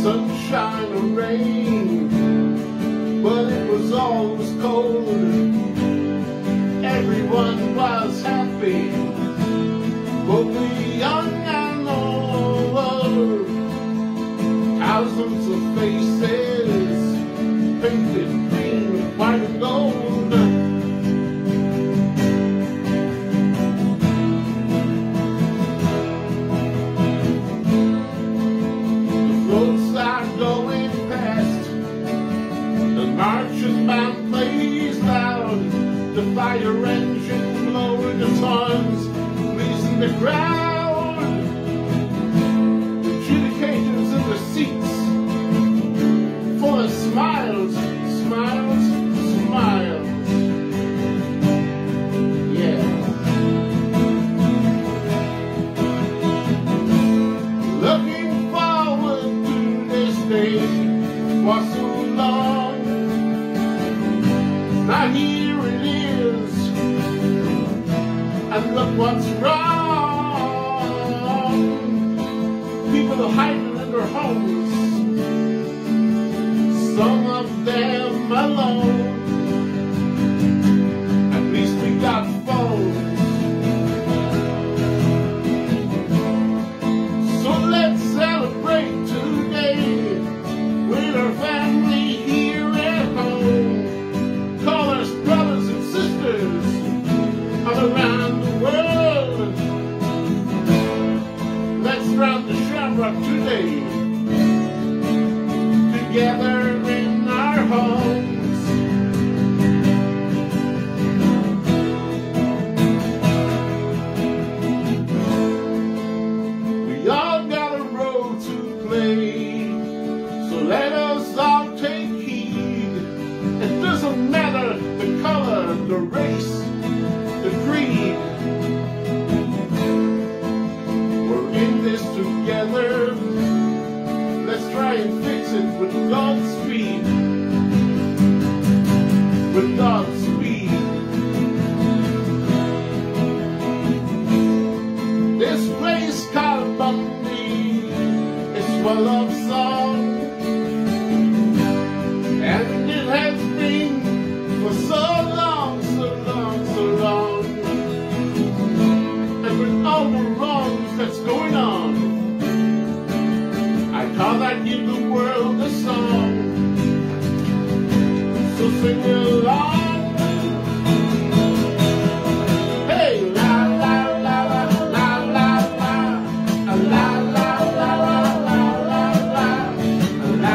Sunshine or rain, but it was always cold. Everyone was happy, both the young and old. Thousands of faces painted green, white and gold. Marching band plays loud, the fire engine blowing the horns, pleasing the crowd. The adjudicators in the seats, full of smiles, smiles, smiles. Yeah. Looking forward to this day for so long. Now here it is, and look what's wrong. People are hiding in their homes, some of them alone. At least we got phones, so let's celebrate today with our family here at home. Call us brothers and sisters all around the world. Let's round the shamrock today, together in our homes. We all got a role to play, so let us all take heed. It doesn't matter the color, the race, the creed. We're in this together. Let's try and fix it with God's speed. With God's speed. This place called Bundy is full of song, and it has been for so long, so long, so long. And with all the wrongs that's going on, I thought I'd give the world a song. So sing along. Hey, la la la la la la la la la la la la la la la la la la. La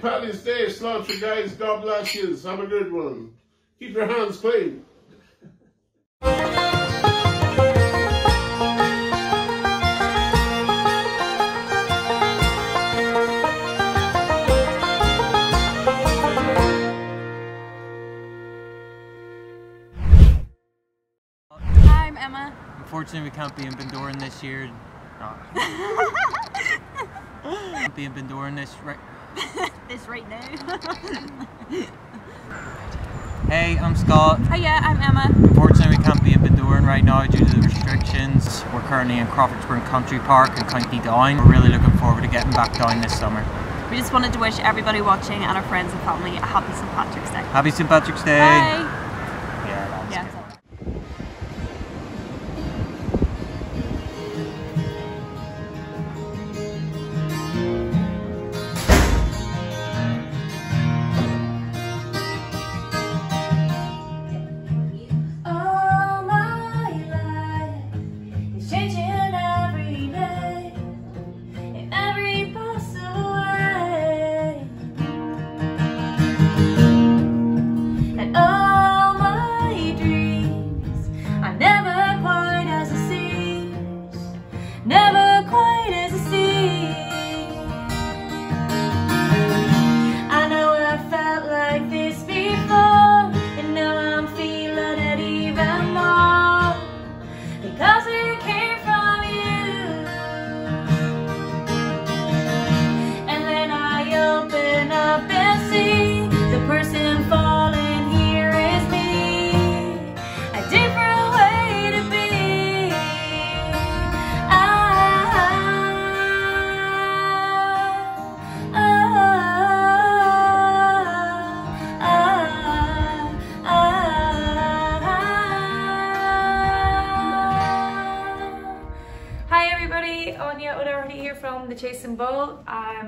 St. Paddy's Day, Slaughter guys. God bless you. Have a good one. Keep your hands clean. I'm Emma. Unfortunately, we can't be in Bundoran this year. Can't be in Bundoran this right now. Hey, I'm Scott. Hiya, I'm Emma. Unfortunately, we can't be in Bundoran right now due to the restrictions. We're currently in Crawfordsburn Country Park in County Down. We're really looking forward to getting back down this summer. We just wanted to wish everybody watching and our friends and family a happy St. Patrick's Day. Happy St. Patrick's Day. Bye. Yeah.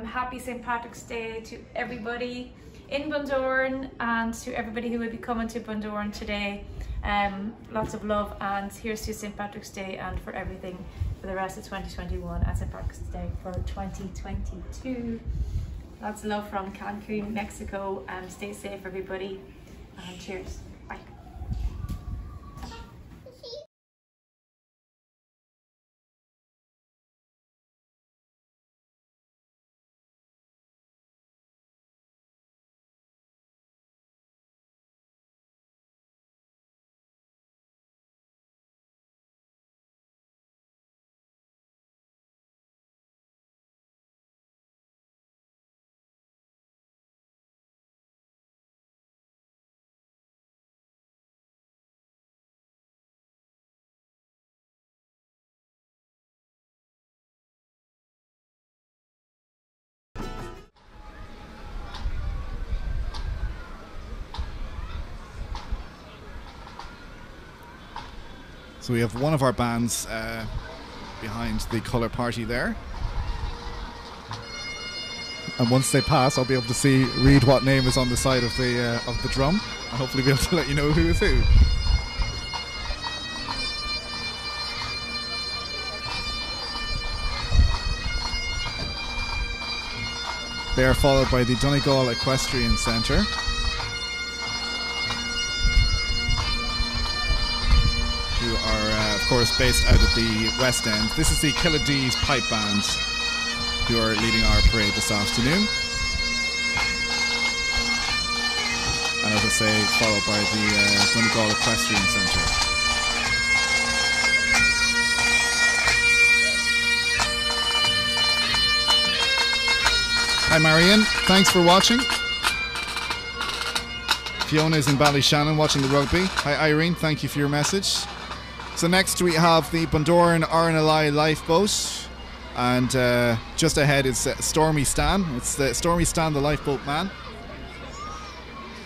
Happy St. Patrick's Day to everybody in Bundoran and to everybody who will be coming to Bundoran today. Lots of love, and here's to St. Patrick's Day and for everything for the rest of 2021 and St. Patrick's Day for 2022. Lots of love from Cancun, Mexico, and stay safe everybody, and cheers. Bye. So we have one of our bands behind the colour party there. And once they pass, I'll be able to read what name is on the side of the drum, and hopefully be able to let you know who is who. They are followed by the Donegal Equestrian Centre. Who are, of course, based out of the West End. This is the Killadees Pipe Band, who are leading our parade this afternoon. And as I say, followed by the Donegal Equestrian Centre. Hi Marion, thanks for watching. Fiona is in Ballyshannon watching the rugby. Hi Irene, thank you for your message. So next we have the Bundoran RNLI lifeboat, and just ahead is Stormy Stan. It's the Stormy Stan, the lifeboat man.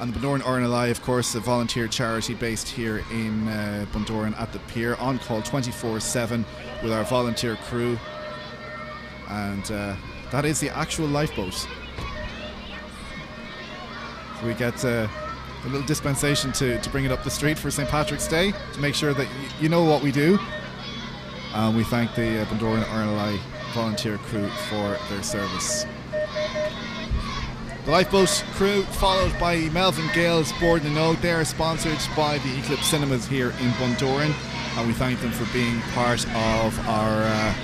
And the Bundoran RNLI, of course, a volunteer charity based here in Bundoran at the pier, on call 24/7 with our volunteer crew. And that is the actual lifeboat. So we get a little dispensation to bring it up the street for St. Patrick's Day, to make sure that you know what we do. And we thank the Bundoran RNLI volunteer crew for their service. The lifeboat crew, followed by Melvin Gale's Board and Oak. They are sponsored by the Eclipse Cinemas here in Bundoran, and we thank them for being part of our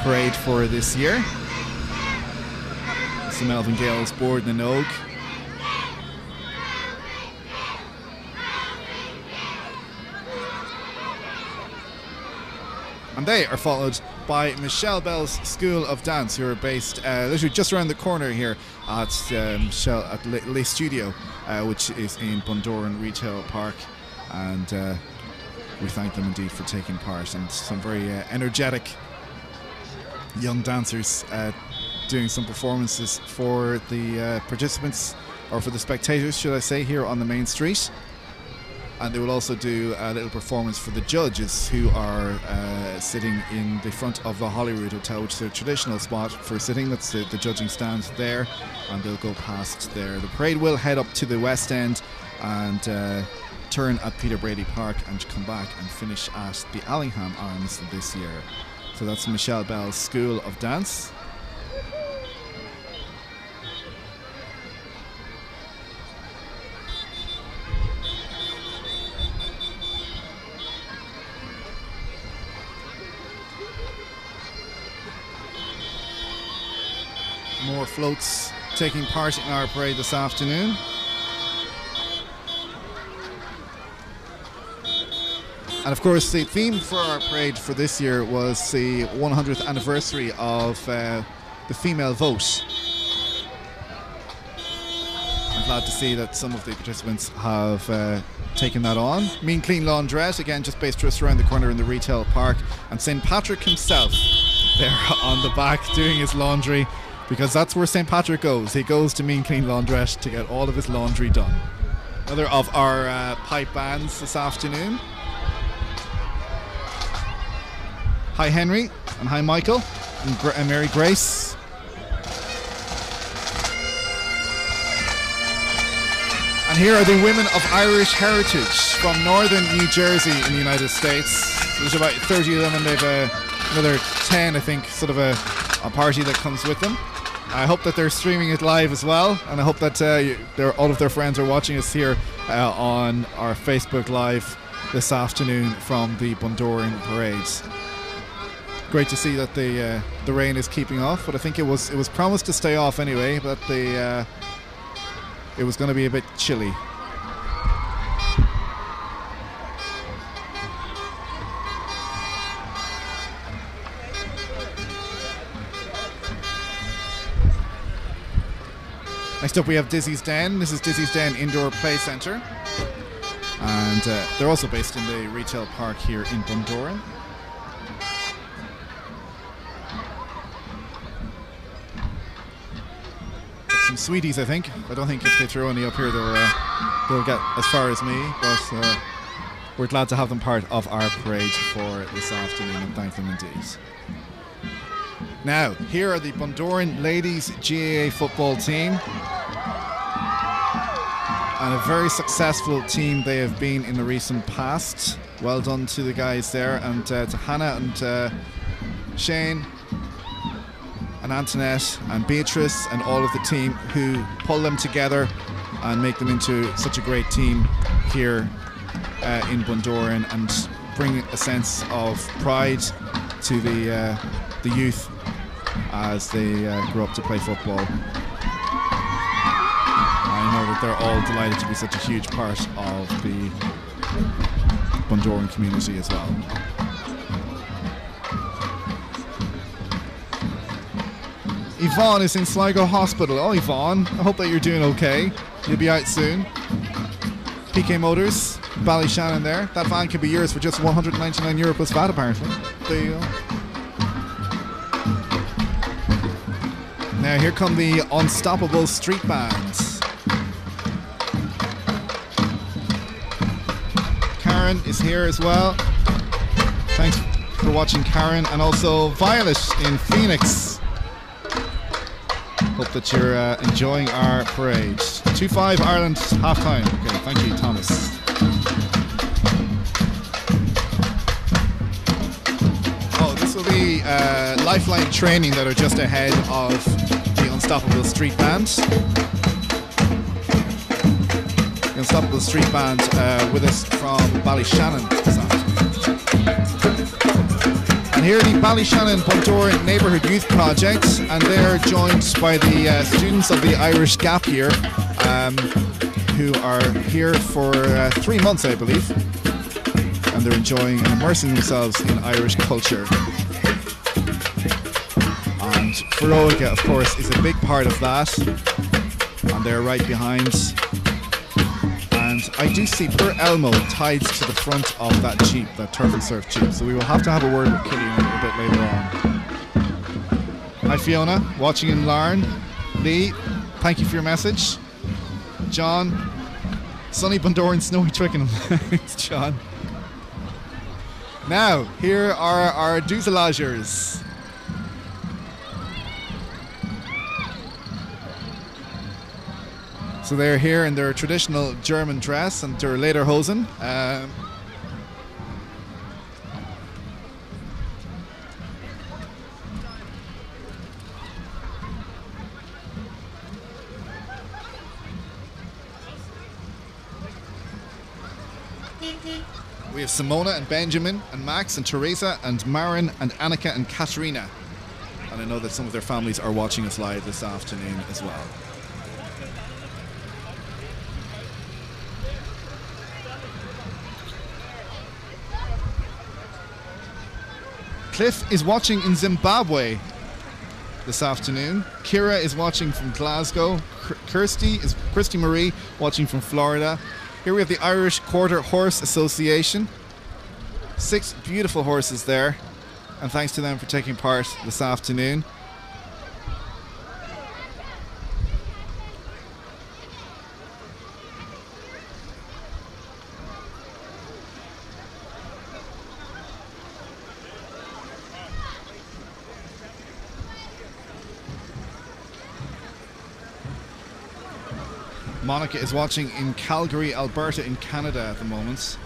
parade for this year. It's the Melvin Gale's Board and Oak. And they are followed by Michelle Bell's School of Dance, who are based literally just around the corner here at Michelle at Le Studio, which is in Bundoran Retail Park. And we thank them indeed for taking part, and some very energetic young dancers doing some performances for the participants, or for the spectators, should I say, here on the main street. And they will also do a little performance for the judges, who are sitting in the front of the Holyrood Hotel, which is their traditional spot for sitting. That's the judging stand there, and they'll go past there. The parade will head up to the West End and turn at Peter Brady Park and come back and finish at the Allingham Arms this year. So that's Michelle Bell's School of Dance. More floats taking part in our parade this afternoon. And of course, the theme for our parade for this year was the 100th anniversary of the female vote. I'm glad to see that some of the participants have taken that on. Mean Clean Laundrette, again, just based just around the corner in the retail park. And St Patrick himself there on the back doing his laundry, because that's where St Patrick goes. He goes to Mean Clean Laundrette to get all of his laundry done. Another of our pipe bands this afternoon. Hi Henry, and hi Michael, and Mary Grace. And here are the women of Irish heritage from northern New Jersey in the United States. There's about 30 of them, and they've another 10, I think, sort of a party that comes with them. I hope that they're streaming it live as well, and I hope that all of their friends are watching us here on our Facebook Live this afternoon from the Bundoran Parade. Great to see that the rain is keeping off, but I think it was promised to stay off anyway, but it was going to be a bit chilly. Next up we have Dizzy's Den. This is Dizzy's Den Indoor Play Centre, and they're also based in the retail park here in Bundoran. Some sweeties, I think. I don't think if they throw any up here they'll get as far as me, but we're glad to have them part of our parade for this afternoon, and thank them indeed. Now, here are the Bundoran Ladies GAA football team. And a very successful team they have been in the recent past. Well done to the guys there, and to Hannah and Shane and Antoinette and Beatrice and all of the team who pull them together and make them into such a great team here in Bundoran, and bring a sense of pride to the youth as they grow up to play football. I know that they're all delighted to be such a huge part of the Bundoran community as well. Yvonne is in Sligo Hospital. Oh, Yvonne, I hope that you're doing okay. You'll be out soon. PK Motors, Ballyshannon there. That van could be yours for just €199 plus VAT apparently. There you go. Now here come the Unstoppable Street Bands. Karen is here as well. Thanks for watching, Karen, and also Violet in Phoenix. Hope that you're enjoying our parade. 2-5 Ireland half-time. Okay, thank you, Thomas. Oh, this will be lifeline training that are just ahead of the Unstoppable Street Band. the Unstoppable Street Band with us from Ballyshannon this afternoon. And here the Ballyshannon Bundoran Neighbourhood Youth Project, and they're joined by the students of the Irish Gap Year, who are here for 3 months, I believe, and they're enjoying and immersing themselves in Irish culture. And Feroga, of course, is a big part of that, and they're right behind. And I do see Per Elmo tied to the front of that Jeep, that Turf and Surf Jeep, so we will have to have a word with Killian a little bit later on. Hi Fiona, watching in Larne. Lee, thank you for your message. John, sunny Bundoran, snowy Twickenham. Thanks, John. Now, here are our fuselagers. So they're here in their traditional German dress and their lederhosen. We have Simona and Benjamin and Max and Teresa and Maren and Annika and Katerina. And I know that some of their families are watching us live this afternoon as well. Cliff is watching in Zimbabwe this afternoon. Kira is watching from Glasgow. Kirsty Marie watching from Florida. Here we have the Irish Quarter Horse Association. 6 beautiful horses there, and thanks to them for taking part this afternoon. Monica is watching in Calgary, Alberta in Canada at the moment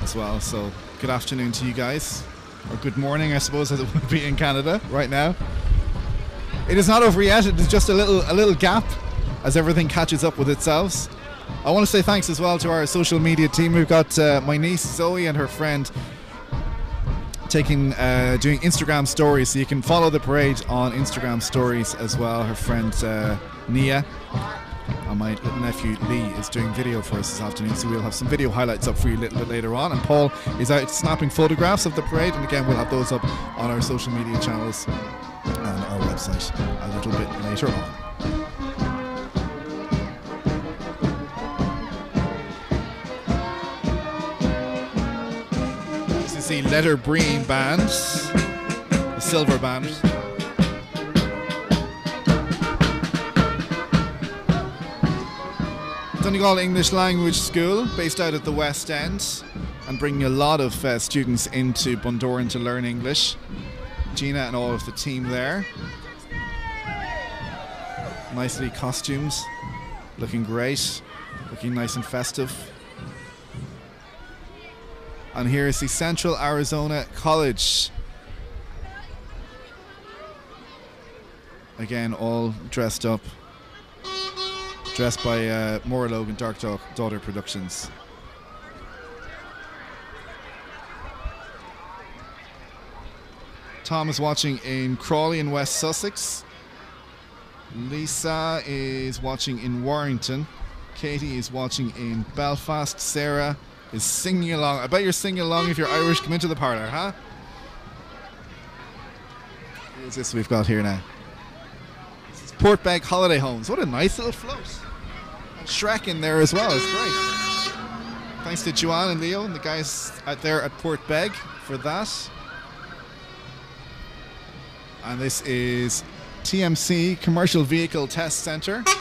as well, so good afternoon to you guys, or good morning I suppose as it would be in Canada right now. It is not over yet, it is just a little gap as everything catches up with itself. I want to say thanks as well to our social media team. We've got my niece Zoe and her friend doing Instagram stories, so you can follow the parade on Instagram stories as well. Her friend Nia and my little nephew Lee is doing video for us this afternoon, so we'll have some video highlights up for you a little bit later on, and Paul is out snapping photographs of the parade, and again we'll have those up on our social media channels and our website a little bit later on. This is the Letter Breen band, the silver band. Donegal English Language School, based out at the West End, and bringing a lot of students into Bundoran to learn English. Gina and all of the team there. Nicely costumed, looking great, looking nice and festive. And here is the Central Arizona College. Again, all dressed up. Dressed by Maura Logue and Dark Daughter Productions. Tom is watching in Crawley in West Sussex. Lisa is watching in Warrington. Katie is watching in Belfast. Sarah is singing along. I bet you're singing along if you're Irish. Come into the parlour, huh? Who's this we've got here now? This is Portbeg Holiday Homes. What a nice little float. Shrek in there as well, it's great. Thanks to Joanne and Leo and the guys out there at Portbeg for that. And this is TMC Commercial Vehicle Test Centre. We're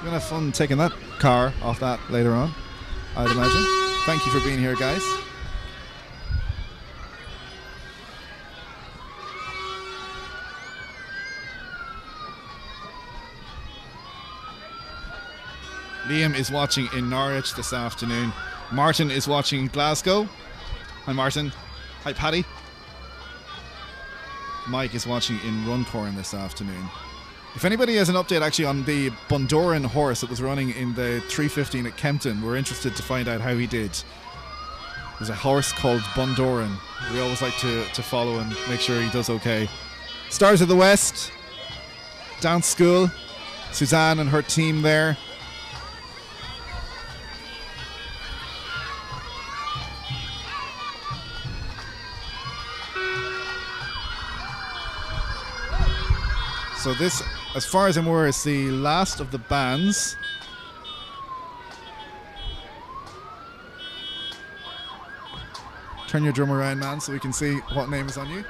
going to have fun taking that car off that later on, I'd imagine. Thank you for being here, guys. Liam is watching in Norwich this afternoon. Martin is watching in Glasgow. Hi Martin. Hi Paddy. Mike is watching in Runcorn this afternoon. If anybody has an update actually on the Bundoran horse that was running in the 315 at Kempton, we're interested to find out how he did. There's a horse called Bundoran. We always like to follow and make sure he does okay. Stars of the West, dance school, Suzanne and her team there. So this, as far as I'm aware, is the last of the bands. Turn your drum around, man, so we can see what name is on you.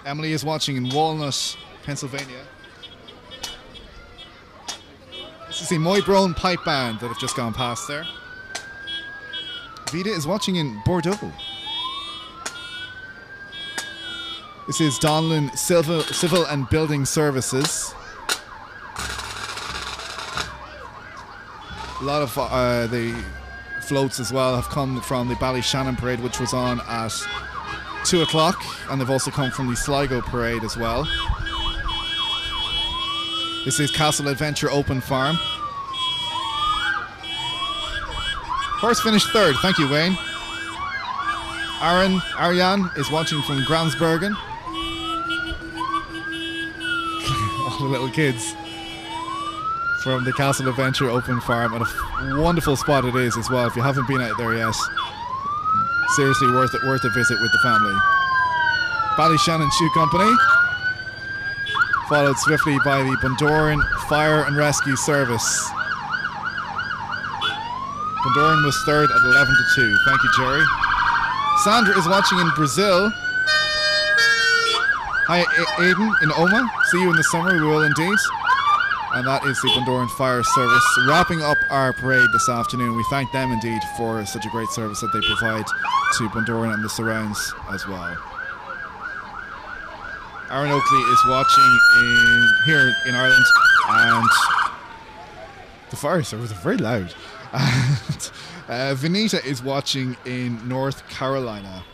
Emily is watching in Walnut, Pennsylvania. This is the Moybrown Pipe Band that have just gone past there. Vida is watching in Bordeaux. This is Donlin Civil and Building Services. A lot of the floats as well have come from the Ballyshannon Parade, which was on at 2 o'clock, and they've also come from the Sligo Parade as well. This is Castle Adventure Open Farm. Horse finished third, thank you, Wayne. Ariane is watching from Gransbergen. All the little kids from the Castle Adventure Open Farm, and a wonderful spot it is as well. If you haven't been out there yet, seriously worth a visit with the family. Ballyshannon Shoe Company, followed swiftly by the Bundoran Fire and Rescue Service. Bundoran was third at 11-2. Thank you, Jerry. Sandra is watching in Brazil. Hi, Aidan in Oma. See you in the summer, we will indeed. And that is the Bundoran Fire Service wrapping up our parade this afternoon. We thank them indeed for such a great service that they provide to Bundoran and the surrounds as well. Aaron Oakley is watching here in Ireland, and the fire service are very loud. And Vanita is watching in North Carolina.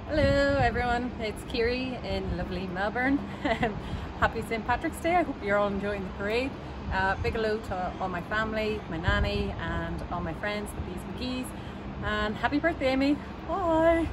Hello everyone, it's Kiri in lovely Melbourne. Happy St Patrick's Day. I hope you're all enjoying the parade. Big hello to all my family, my nanny and all my friends, the Bees McGees. And happy birthday, Amy. Bye.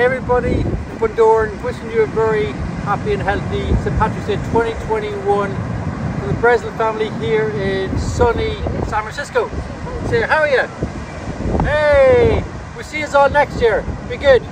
everybody in Bundoran, wishing you a very happy and healthy St Patrick's Day 2021 from the Breslin family here in sunny San Francisco. So how are you? Hey! We'll see you all next year. Be good.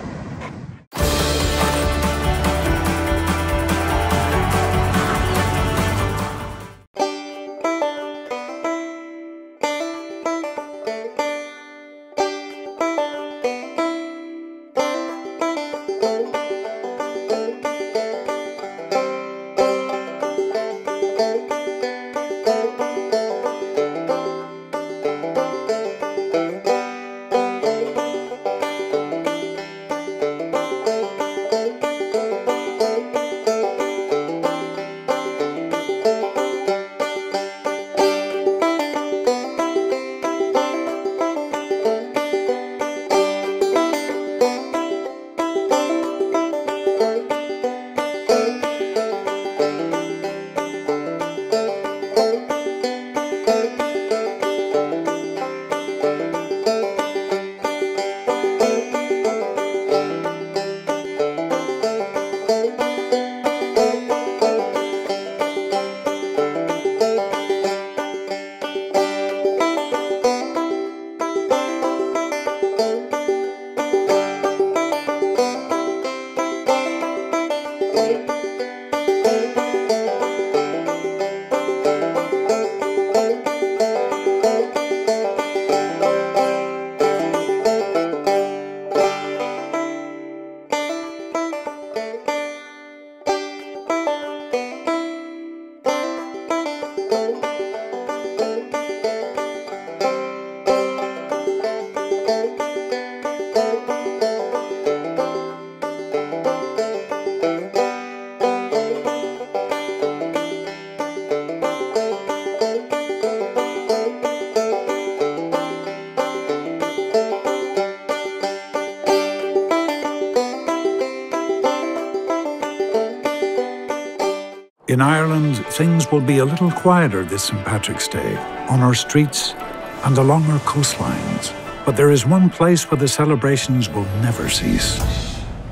In Ireland, things will be a little quieter this St Patrick's Day, on our streets and along our coastlines. But there is one place where the celebrations will never cease.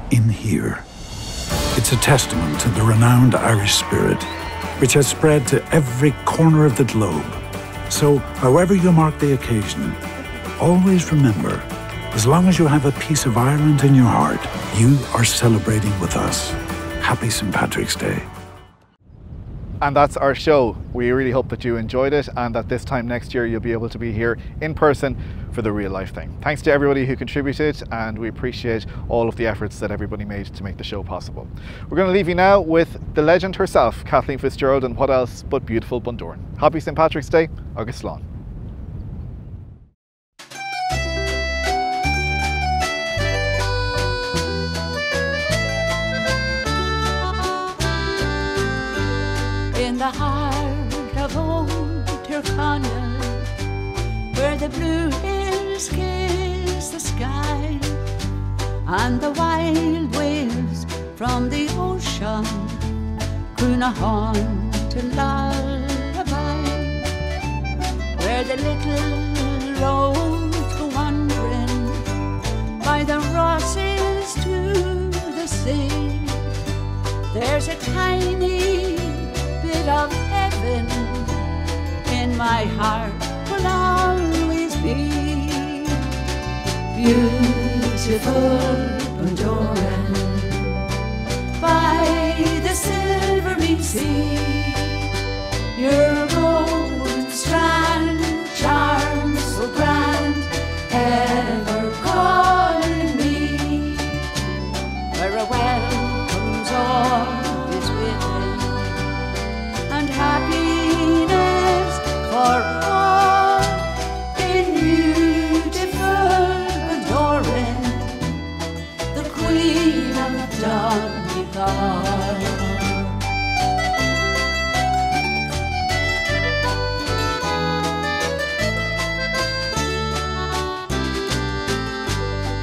In here. It's a testament to the renowned Irish spirit, which has spread to every corner of the globe. So, however you mark the occasion, always remember, as long as you have a piece of Ireland in your heart, you are celebrating with us. Happy St Patrick's Day. And that's our show. We really hope that you enjoyed it and that this time next year you'll be able to be here in person for the real life thing. Thanks to everybody who contributed, and we appreciate all of the efforts that everybody made to make the show possible. We're going to leave you now with the legend herself, Kathleen Fitzgerald, and what else but beautiful Bundoran. Happy St Patrick's Day, agus slán. In the heart of old Tyrconnell, where the blue hills kiss the sky, and the wild waves from the ocean croon a haunting lullaby, where the little roads go wandering by the Rosses to the sea. There's a tiny bit of heaven in my heart, will always be. Beautiful Bundoran by the silvery sea, your golden strand charms so grand, ever calling me, where a welcome's always within, and happiness for all in beautiful Bundoran, the Queen of Donegal.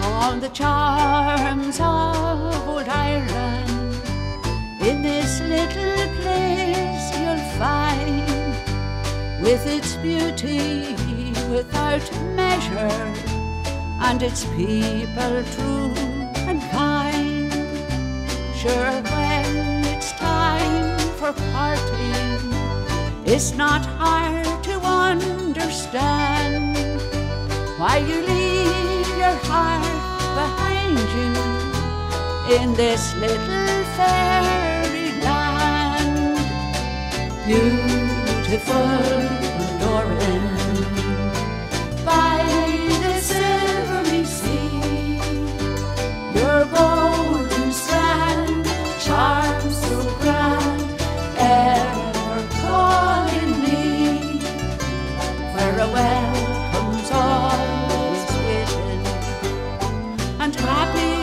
All the charms of old Ireland in this little place you'll find, with its beauty without measure and its people true and kind. Sure, when it's time for parting, it's not hard to understand why you leave your heart behind you in this little fairyland. Beautiful Bundoran, by the silvery sea, your golden strand, charms so grand, ever calling me, where a welcome's always waiting, and happy